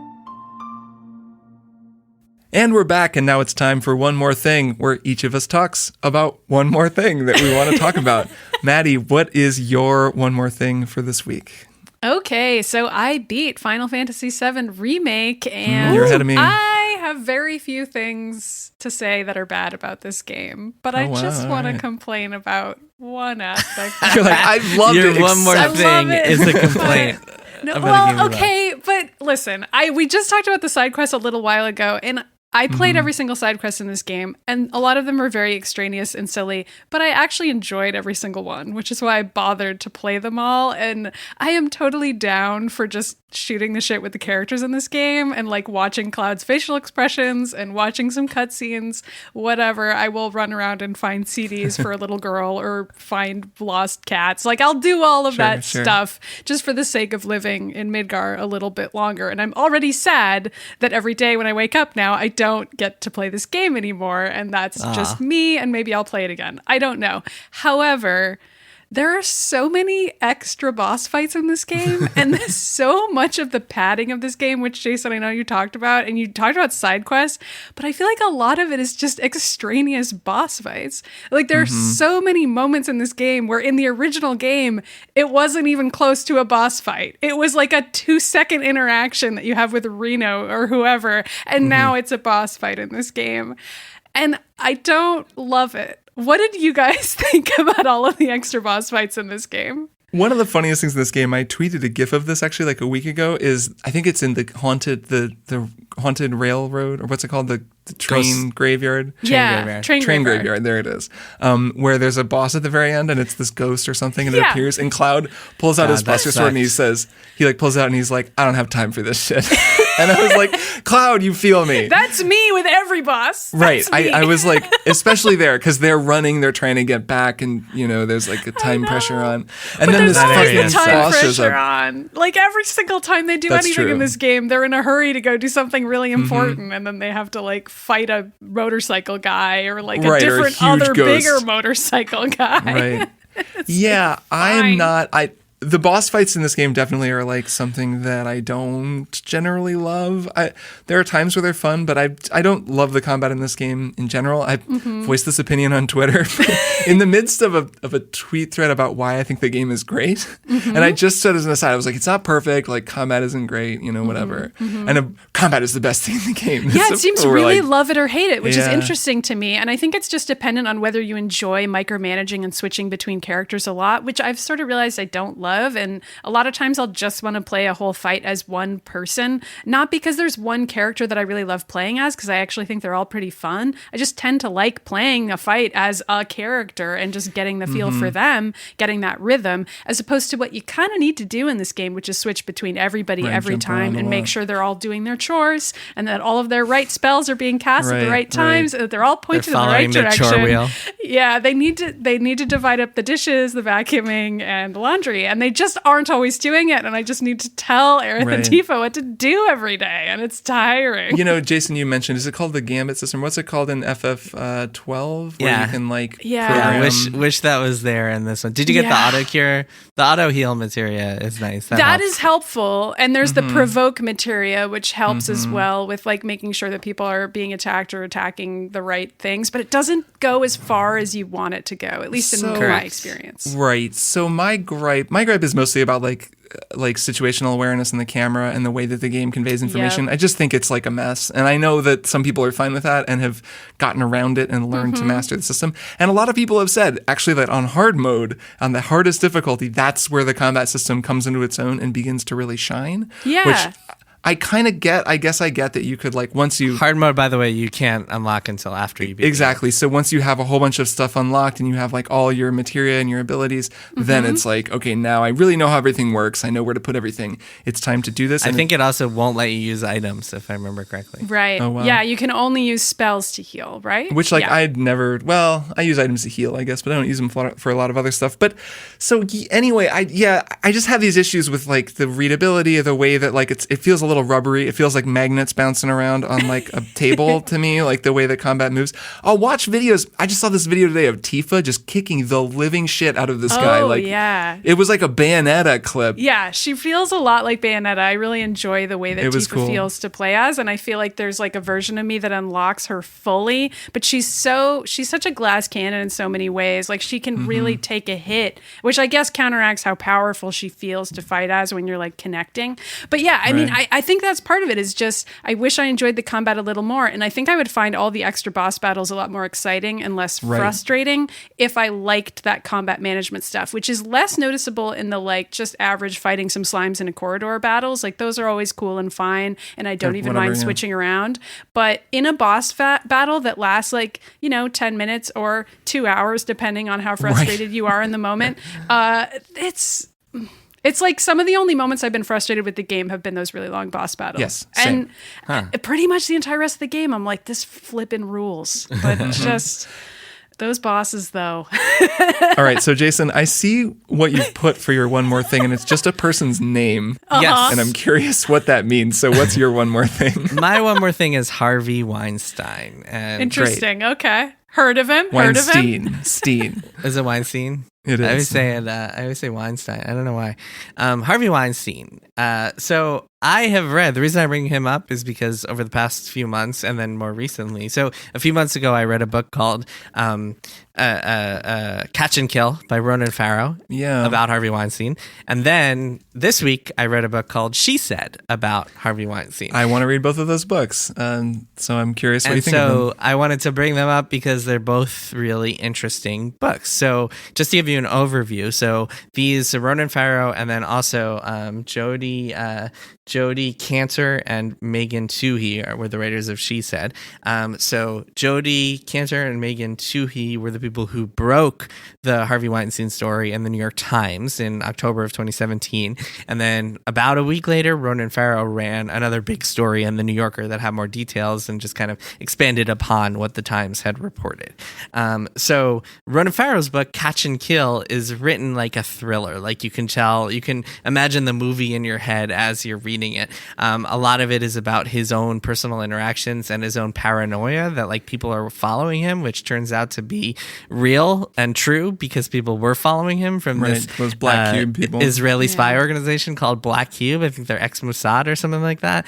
Speaker 1: And we're back, and now it's time for One More Thing, where each of us talks about one more thing that we want to talk about. Maddie, what is your one more thing for this week?
Speaker 3: Okay, so I beat Final Fantasy VII Remake, and
Speaker 1: You're ahead of me.
Speaker 3: I have very few things to say that are bad about this game, but I just want to complain about one aspect.
Speaker 1: You're like, I loved
Speaker 2: Your
Speaker 1: it.
Speaker 2: one more
Speaker 3: I love
Speaker 2: thing
Speaker 3: it.
Speaker 2: is a complaint.
Speaker 3: No,
Speaker 2: about the game
Speaker 3: well,
Speaker 2: you
Speaker 3: okay, but listen, we just talked about the side quest a little while ago, and I played every single side quest in this game, and a lot of them were very extraneous and silly, but I actually enjoyed every single one, which is why I bothered to play them all, and I am totally down for just shooting the shit with the characters in this game and like watching Cloud's facial expressions and watching some cutscenes, whatever. I will run around and find CDs for a little girl or find lost cats. Like, I'll do all of that stuff just for the sake of living in Midgar a little bit longer. And I'm already sad that every day when I wake up now, I don't get to play this game anymore. And that's just me. And maybe I'll play it again. I don't know. However, there are so many extra boss fights in this game, and there's so much of the padding of this game, which, Jason, I know you talked about, and you talked about side quests, but I feel like a lot of it is just extraneous boss fights. Like, there are so many moments in this game where in the original game, it wasn't even close to a boss fight. It was like a 2-second interaction that you have with Reno or whoever, and now it's a boss fight in this game. And I don't love it. What did you guys think about all of the extra boss fights in this game?
Speaker 1: One of the funniest things in this game, I tweeted a GIF of this actually like a week ago, is I think it's in the haunted railroad, or what's it called? The train graveyard? Train graveyard. There it is. Where there's a boss at the very end, and it's this ghost or something, and it appears, and Cloud pulls out his Buster Sword, and he pulls it out, and he's like, I don't have time for this shit. And I was like, Cloud, you feel me.
Speaker 3: That's me with every boss.
Speaker 1: Right. I was like, especially there, because they're running, they're trying to get back, and, there's like a time pressure on. And then
Speaker 3: there's always
Speaker 1: fucking
Speaker 3: the time
Speaker 1: boss shows
Speaker 3: pressure
Speaker 1: up.
Speaker 3: on. Like, every single time they do anything in this game, they're in a hurry to go do something really important, and then they have to, like, fight a motorcycle guy or, like, a different other
Speaker 1: ghost.
Speaker 3: bigger motorcycle guy.
Speaker 1: Right. Yeah, I'm not... The boss fights in this game definitely are like something that I don't generally love. There are times where they're fun, but I don't love the combat in this game in general. I've voiced this opinion on Twitter in the midst of a tweet thread about why I think the game is great. And I just said as an aside, I was like, it's not perfect. Like, combat isn't great, whatever. And combat is the best thing in the game.
Speaker 3: Yeah, it seems really love it or hate it, which is
Speaker 1: Yeah.
Speaker 3: interesting to me. And I think it's just dependent on whether you enjoy micromanaging and switching between characters a lot, which I've sort of realized I don't love. And a lot of times I'll just want to play a whole fight as one person, not because there's one character that I really love playing as, because I actually think they're all pretty fun. I just tend to like playing a fight as a character and just getting the feel for them, getting that rhythm, as opposed to what you kind of need to do in this game, which is switch between everybody every time and make sure they're all doing their chores and that all of their right spells are being cast at the right times and that they're all pointed in the right direction.
Speaker 2: Chore wheel.
Speaker 3: Yeah, they need to divide up the dishes, the vacuuming, and the laundry. And and they just aren't always doing it. And I just need to tell Aerith and Tifa what to do every day, and it's tiring.
Speaker 1: You know, Jason, you mentioned, is it called the Gambit system? What's it called in FF12? Where you can program...
Speaker 2: Wish that was there in this one. Did you get the auto cure? The auto heal materia is nice.
Speaker 3: That is helpful. And there's the provoke materia, which helps as well with like making sure that people are being attacked or attacking the right things, but it doesn't go as far as you want it to go, at least in my experience.
Speaker 1: Right. So my gripe is mostly about like situational awareness in the camera and the way that the game conveys information. I just think it's like a mess. And I know that some people are fine with that and have gotten around it and learned to master the system. And a lot of people have said actually that on hard mode, on the hardest difficulty, that's where the combat system comes into its own and begins to really shine.
Speaker 3: Yeah.
Speaker 1: Which I kind of get. I guess I get that you could like once you
Speaker 2: hard mode. By the way, you can't unlock until after you beat
Speaker 1: exactly. So once you have a whole bunch of stuff unlocked and you have like all your materia and your abilities, then it's like, okay, now I really know how everything works. I know where to put everything. It's time to do this.
Speaker 2: I think it also won't let you use items, if I remember correctly.
Speaker 3: Right.
Speaker 1: Oh, wow.
Speaker 3: Yeah, you can only use spells to heal, right?
Speaker 1: Which I'd never. Well, I use items to heal, I guess, but I don't use them for a lot of other stuff. But so anyway, I just have these issues with like the readability of the way that like it feels a little rubbery. It feels like magnets bouncing around on like a table to me, like the way that combat moves. I'll watch videos. I just saw this video today of Tifa just kicking the living shit out of this guy. Like, it was like a Bayonetta clip.
Speaker 3: Yeah, she feels a lot like Bayonetta. I really enjoy the way that Tifa feels to play as, and I feel like there's like a version of me that unlocks her fully. But she's such a glass cannon in so many ways. Like she can really take a hit, which I guess counteracts how powerful she feels to fight as when you're like connecting. But yeah, I mean, I think that's part of it is just, I wish I enjoyed the combat a little more. And I think I would find all the extra boss battles a lot more exciting and less frustrating if I liked that combat management stuff, which is less noticeable in the like just average fighting some slimes in a corridor battles. Like those are always cool and fine. And I don't even mind switching around. But in a boss battle that lasts like, 10 minutes or 2 hours, depending on how frustrated you are in the moment, it's like some of the only moments I've been frustrated with the game have been those really long boss battles.
Speaker 1: Yes, same.
Speaker 3: And pretty much the entire rest of the game, I'm like, this flipping rules. But just those bosses, though.
Speaker 1: All right, so Jason, I see what you've put for your one more thing, and it's just a person's name.
Speaker 2: Yes.
Speaker 1: And I'm curious what that means. So what's your one more thing?
Speaker 2: My one more thing is Harvey Weinstein. And
Speaker 3: interesting. Okay. Heard of him?
Speaker 1: Steen.
Speaker 2: Is it Weinstein?
Speaker 1: It is.
Speaker 2: I always say Weinstein. I don't know why. Harvey Weinstein. So I have read, the reason I bring him up is because over the past few months and then more recently. So a few months ago, I read a book called Catch and Kill by Ronan Farrow about Harvey Weinstein. And then this week, I read a book called She Said about Harvey Weinstein.
Speaker 1: I want to read both of those books. So I'm curious what you think of them.
Speaker 2: So I wanted to bring them up because they're both really interesting books. So just to give you an overview. So these Ronan Farrow and then also Jodi Cantor and Megan Twohey were the writers of She Said. So Jodi Cantor and Megan Twohey were the people who broke the Harvey Weinstein story in the New York Times in October of 2017. And then about a week later, Ronan Farrow ran another big story in the New Yorker that had more details and just kind of expanded upon what the Times had reported. So Ronan Farrow's book, Catch and Kill, is written like a thriller. Like you can imagine the movie in your head as you're reading it. A lot of it is about his own personal interactions and his own paranoia that like people are following him, which turns out to be real and true because people were following him from
Speaker 1: those Black Cube people.
Speaker 2: Israeli spy organization called Black Cube. I think they're ex-Mossad or something like that.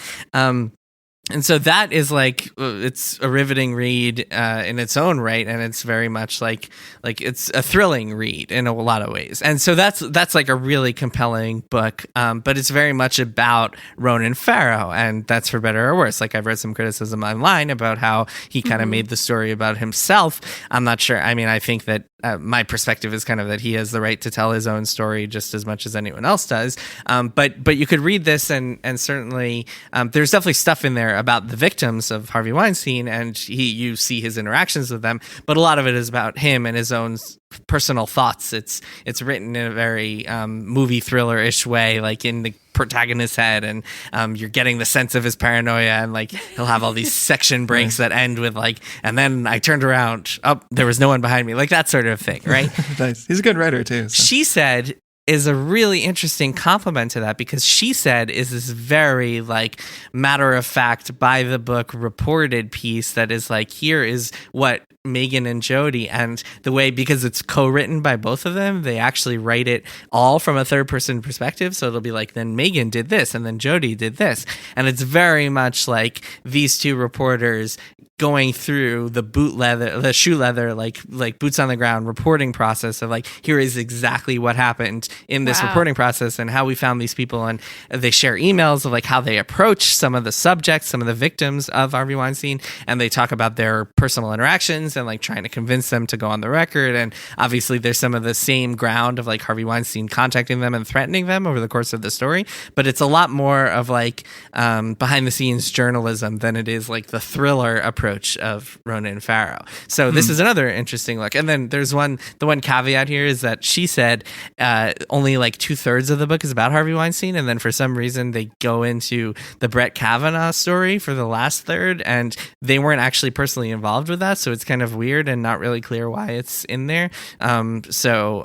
Speaker 2: And so that is like, it's a riveting read in its own right, and it's very much like it's a thrilling read in a lot of ways. And so that's like a really compelling book, but it's very much about Ronan Farrow, and that's for better or worse. Like I've read some criticism online about how he kind of made the story about himself. I'm not sure. I mean, I think that my perspective is kind of that he has the right to tell his own story just as much as anyone else does. But you could read this and certainly there's definitely stuff in there about the victims of Harvey Weinstein, and you see his interactions with them, but a lot of it is about him and his own personal thoughts. It's written in a very movie thriller-ish way, like in the protagonist's head, and you're getting the sense of his paranoia, and like he'll have all these section breaks that end with like, and then I turned around, there was no one behind me, like that sort of thing, right?
Speaker 1: Nice. He's a good writer too. So.
Speaker 2: She Said is a really interesting compliment to that, because She Said is this very like matter of fact, by the book reported piece that is like, here is what Megan and Jody, and the way, because it's co-written by both of them, they actually write it all from a third person perspective. So it'll be like, then Megan did this and then Jody did this, and it's very much like these two reporters going through the shoe leather, like boots on the ground reporting process of like, here is exactly what happened in this reporting process and how we found these people. And they share emails of like how they approach some of the subjects, some of the victims of Harvey Weinstein, and they talk about their personal interactions and like trying to convince them to go on the record. And obviously there's some of the same ground of like Harvey Weinstein contacting them and threatening them over the course of the story, but it's a lot more of like behind the scenes journalism than it is like the thriller approach of Ronan Farrow. So this is another interesting look. And then there's the one caveat here is that She Said only like 2/3 of the book is about Harvey Weinstein, and then for some reason they go into the Brett Kavanaugh story for the last third, and they weren't actually personally involved with that, so it's kind of weird and not really clear why it's in there. So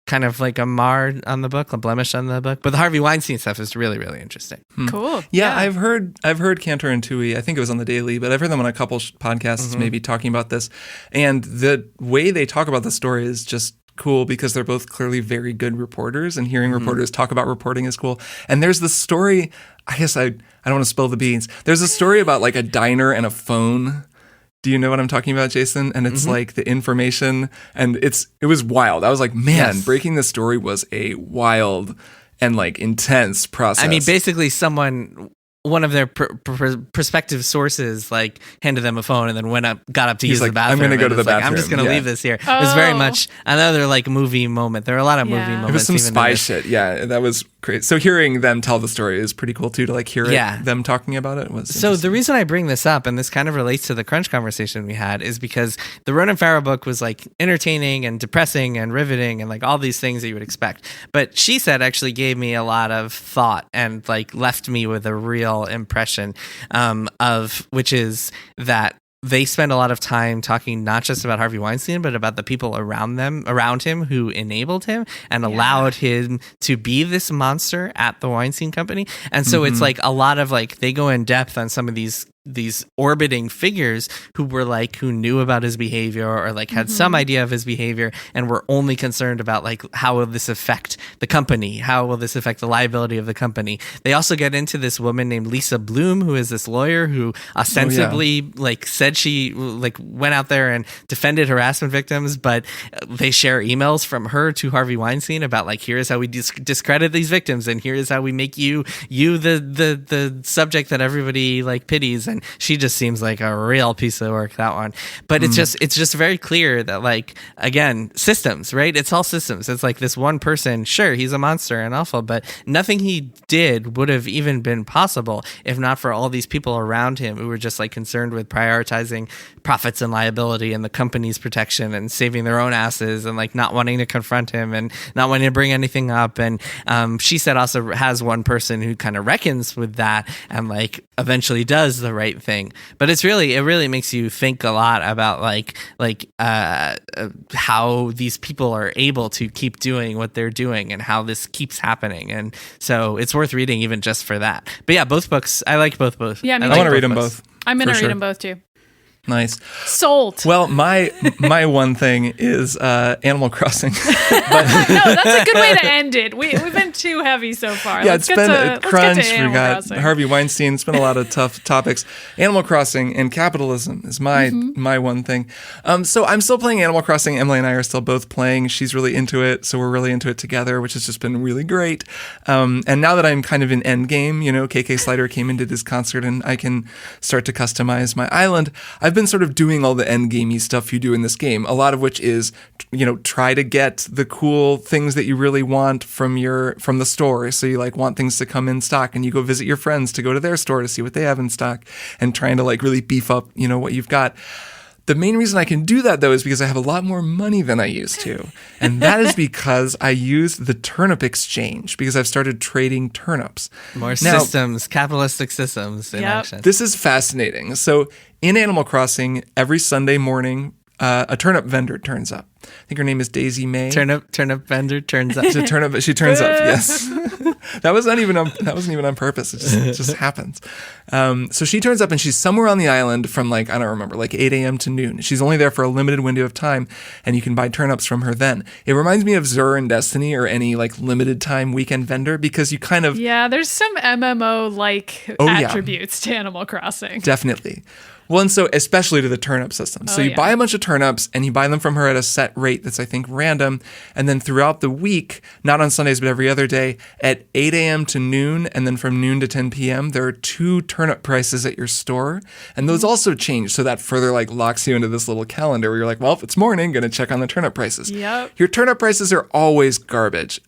Speaker 2: kind of like a mar on the book, a blemish on the book. But the Harvey Weinstein stuff is really, really interesting.
Speaker 3: Cool.
Speaker 1: Yeah, I've heard Cantor and Tui, I think it was on the Daily, but I've heard them on a couple podcasts maybe talking about this. And the way they talk about the story is just cool because they're both clearly very good reporters, and hearing reporters talk about reporting is cool. And there's the story, I guess I don't want to spill the beans. There's a story about like a diner and a phone. Do you know what I'm talking about, Jason? And it's like the information, and it was wild. I was like, man, breaking the story was a wild and like intense process.
Speaker 2: I mean, basically one of their prospective sources like handed them a phone and then got up to use the bathroom.
Speaker 1: I'm going to go to the bathroom.
Speaker 2: I'm just going to leave this here. It was very much another like movie moment. There are a lot of movie moments.
Speaker 1: It was some spy shit. Yeah, that was great. So hearing them tell the story is pretty cool too, to like hear them talking about it was
Speaker 2: So the reason I bring this up, and this kind of relates to the Crunch conversation we had, is because the Ronan Farrow book was like entertaining and depressing and riveting and like all these things that you would expect. But She Said actually gave me a lot of thought and like left me with a real impression of, which is that they spend a lot of time talking not just about Harvey Weinstein, but about the people around him who enabled him and allowed him to be this monster at the Weinstein Company. And so it's like a lot of like, they go in depth on some of these orbiting figures who knew about his behavior or like had some idea of his behavior and were only concerned about like, how will this affect the company? How will this affect the liability of the company? They also get into this woman named Lisa Bloom, who is this lawyer who ostensibly like said she like went out there and defended harassment victims, but they share emails from her to Harvey Weinstein about like, here's how we discredit these victims, and here's how we make you the subject that everybody like pities. And she just seems like a real piece of work, that one. But it's just very clear that like, again, systems, right? It's all systems. It's like this one person, sure, he's a monster and awful, but nothing he did would have even been possible if not for all these people around him who were just like concerned with prioritizing profits and liability and the company's protection and saving their own asses and like not wanting to confront him and not wanting to bring anything up. And She Said also has one person who kind of reckons with that and like eventually does the right thing. But it really makes you think a lot about how these people are able to keep doing what they're doing and how this keeps happening. And so it's worth reading even just for that. But yeah, both books, I like both.
Speaker 3: Yeah,
Speaker 1: I want to read them both.
Speaker 3: I'm going to read them both too.
Speaker 1: Nice.
Speaker 3: Sold.
Speaker 1: Well, my one thing is Animal Crossing.
Speaker 3: But no, that's a good way to end it. We've been too heavy so far.
Speaker 1: Yeah, it's been a crunch. We got Harvey Weinstein. It's been a lot of tough topics. Animal Crossing and capitalism is my one thing. So I'm still playing Animal Crossing. Emily and I are still both playing. She's really into it, so we're really into it together, which has just been really great. And now that I'm kind of in endgame, KK Slider came and did his concert, and I can start to customize my island. I've been sort of doing all the endgamey stuff you do in this game, a lot of which is, try to get the cool things that you really want from the store. So you like want things to come in stock, and you go visit your friends to go to their store to see what they have in stock, and trying to like really beef up, what you've got. The main reason I can do that, though, is because I have a lot more money than I used to. And that is because I use the turnip exchange, because I've started trading turnips.
Speaker 2: More systems, capitalistic systems in action.
Speaker 1: This is fascinating. So in Animal Crossing, every Sunday morning, a turnip vendor turns up. I think her name is Daisy May.
Speaker 2: Turnip vendor turns up.
Speaker 1: She turns up. Yes, that wasn't even on purpose. It just happens. So she turns up and she's somewhere on the island from I don't remember, 8 a.m. to noon. She's only there for a limited window of time, and you can buy turnips from her then. It reminds me of Zur and Destiny or any limited time weekend vendor because you kind of
Speaker 3: there's some MMO attributes to Animal Crossing.
Speaker 1: Definitely. Well, and so especially to the turnip system. So you buy a bunch of turnips and you buy them from her at a set rate that's, I think, random. And then throughout the week, not on Sundays, but every other day, at 8 a.m. to noon, and then from noon to 10 p.m., there are 2 turnip prices at your store. And those also change. So that further locks you into this little calendar where you're like, well, if it's morning, going to check on the turnip prices.
Speaker 3: Yep.
Speaker 1: Your turnip prices are always garbage.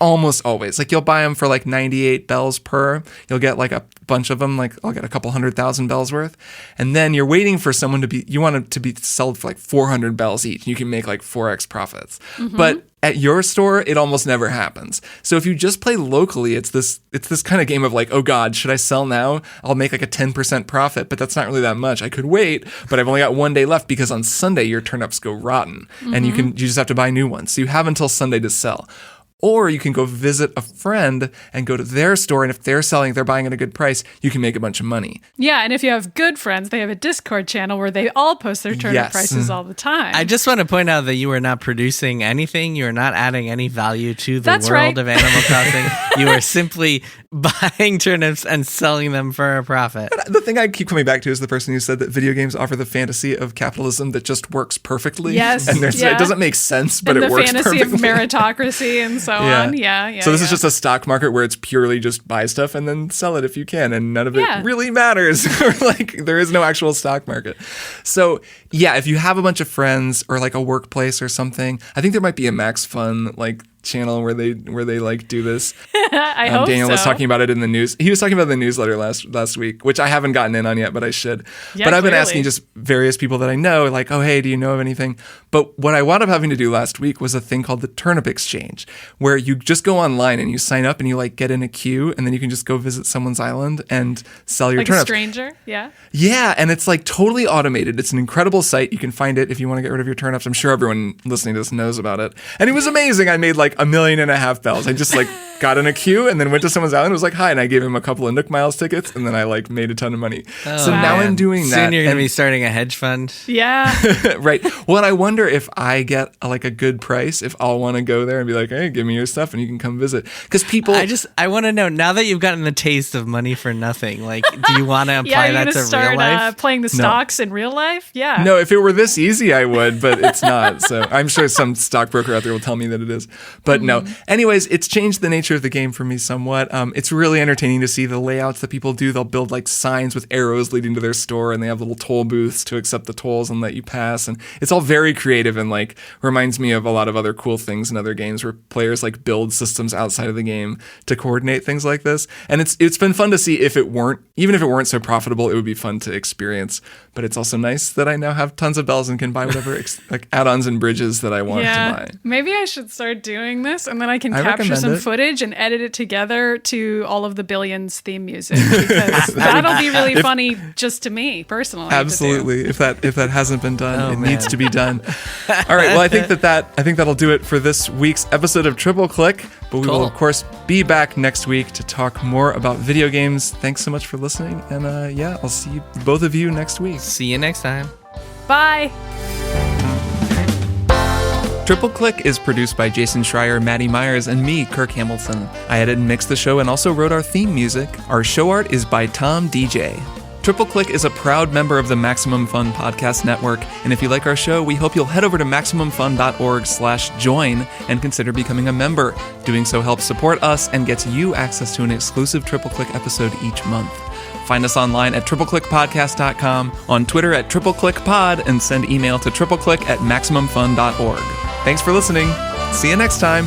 Speaker 1: Almost always. You'll buy them for 98 bells per. You'll get a bunch of them. I'll get a couple 100,000 bells worth. And then you're waiting for someone you want it to be sold for 400 bells each. You can make 4x profits. Mm-hmm. But at your store, it almost never happens. So if you just play locally, it's this kind of game of oh God, should I sell now? I'll make a 10% profit, but that's not really that much. I could wait, but I've only got one day left because on Sunday your turnips go rotten and you just have to buy new ones. So you have until Sunday to sell. Or you can go visit a friend and go to their store, and if they're buying at a good price, you can make a bunch of money.
Speaker 3: Yeah, and if you have good friends, they have a Discord channel where they all post their turnip prices all the time.
Speaker 2: I just want to point out that you are not producing anything. You are not adding any value to the world of Animal Crossing. You are simply buying turnips and selling them for a profit.
Speaker 1: But the thing I keep coming back to is the person who said that video games offer the fantasy of capitalism that just works perfectly.
Speaker 3: Yes,
Speaker 1: and it doesn't make sense, but
Speaker 3: and
Speaker 1: it works perfectly.
Speaker 3: The fantasy of meritocracy and so on. Yeah.
Speaker 1: So this is just a stock market where it's purely just buy stuff and then sell it if you can, and none of it really matters. There is no actual stock market. So if you have a bunch of friends or a workplace or something, I think there might be a Max Fun channel where they do this.
Speaker 3: I hope
Speaker 1: Daniel
Speaker 3: so.
Speaker 1: was talking about it in the news. He was talking about the newsletter last week, which I haven't gotten in on yet, but I should.
Speaker 3: Yeah,
Speaker 1: but I've been
Speaker 3: clearly.
Speaker 1: asking just various people that I know, oh, hey, do you know of anything? But what I wound up having to do last week was a thing called the Turnip Exchange, where you just go online and you sign up and you get in a queue, and then you can just go visit someone's island and sell your turnips.
Speaker 3: A stranger, yeah.
Speaker 1: Yeah, and it's totally automated. It's an incredible site. You can find it if you want to get rid of your turnips. I'm sure everyone listening to this knows about it. And it was amazing. I made $1.5 million bells. I just got in a queue and then went to someone's island and was hi, and I gave him a couple of Nook Miles tickets, and then I made a ton of money. So now I'm doing that.
Speaker 2: Soon you're going to be starting a hedge fund.
Speaker 3: Yeah.
Speaker 1: Right. Well, and I wonder if I get a good price, if I'll want to go there and be hey, give me your stuff and you can come visit. Because people...
Speaker 2: I want to know, now that you've gotten the taste of money for nothing, do you want to apply that to
Speaker 3: start,
Speaker 2: real life?
Speaker 3: Playing the stocks in real life? Yeah.
Speaker 1: No, if it were this easy, I would, but it's not. So I'm sure some stockbroker out there will tell me that it is. But no. Anyways, it's changed the nature of the game for me somewhat. It's really entertaining to see the layouts that people do. They'll build signs with arrows leading to their store, and they have little toll booths to accept the tolls and let you pass. And it's all very creative and reminds me of a lot of other cool things in other games where players build systems outside of the game to coordinate things like this. And it's been fun to see even if it weren't so profitable, it would be fun to experience. But it's also nice that I now have tons of bells and can buy whatever add-ons and bridges that I want to buy.
Speaker 3: Maybe I should start doing this, and then I can capture some footage and edit it together to all of the Billions theme music, because that'll be really funny just to me personally.
Speaker 1: Absolutely. If that hasn't been done, needs to be done. All right. Well, I think that'll do it for this week's episode of Triple Click. But we will, of course, be back next week to talk more about video games. Thanks so much for listening. And I'll see both of you next week.
Speaker 2: See you next time.
Speaker 3: Bye.
Speaker 1: Triple Click is produced by Jason Schreier, Maddie Myers, and me, Kirk Hamilton. I edited and mixed the show and also wrote our theme music. Our show art is by Tom DJ. Triple Click is a proud member of the Maximum Fun Podcast Network, and if you like our show, we hope you'll head over to MaximumFun.org/join and consider becoming a member. Doing so helps support us and gets you access to an exclusive Triple Click episode each month. Find us online at tripleclickpodcast.com, on Twitter at tripleclickpod, and send email to tripleclick@maximumfun.org. Thanks for listening. See you next time.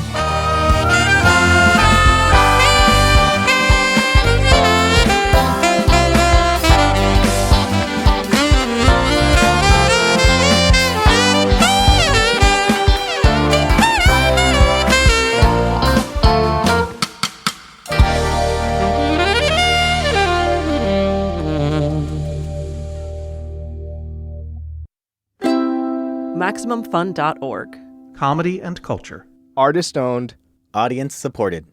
Speaker 7: MaximumFun.org.
Speaker 14: Comedy and culture.
Speaker 15: Artist owned. Audience supported.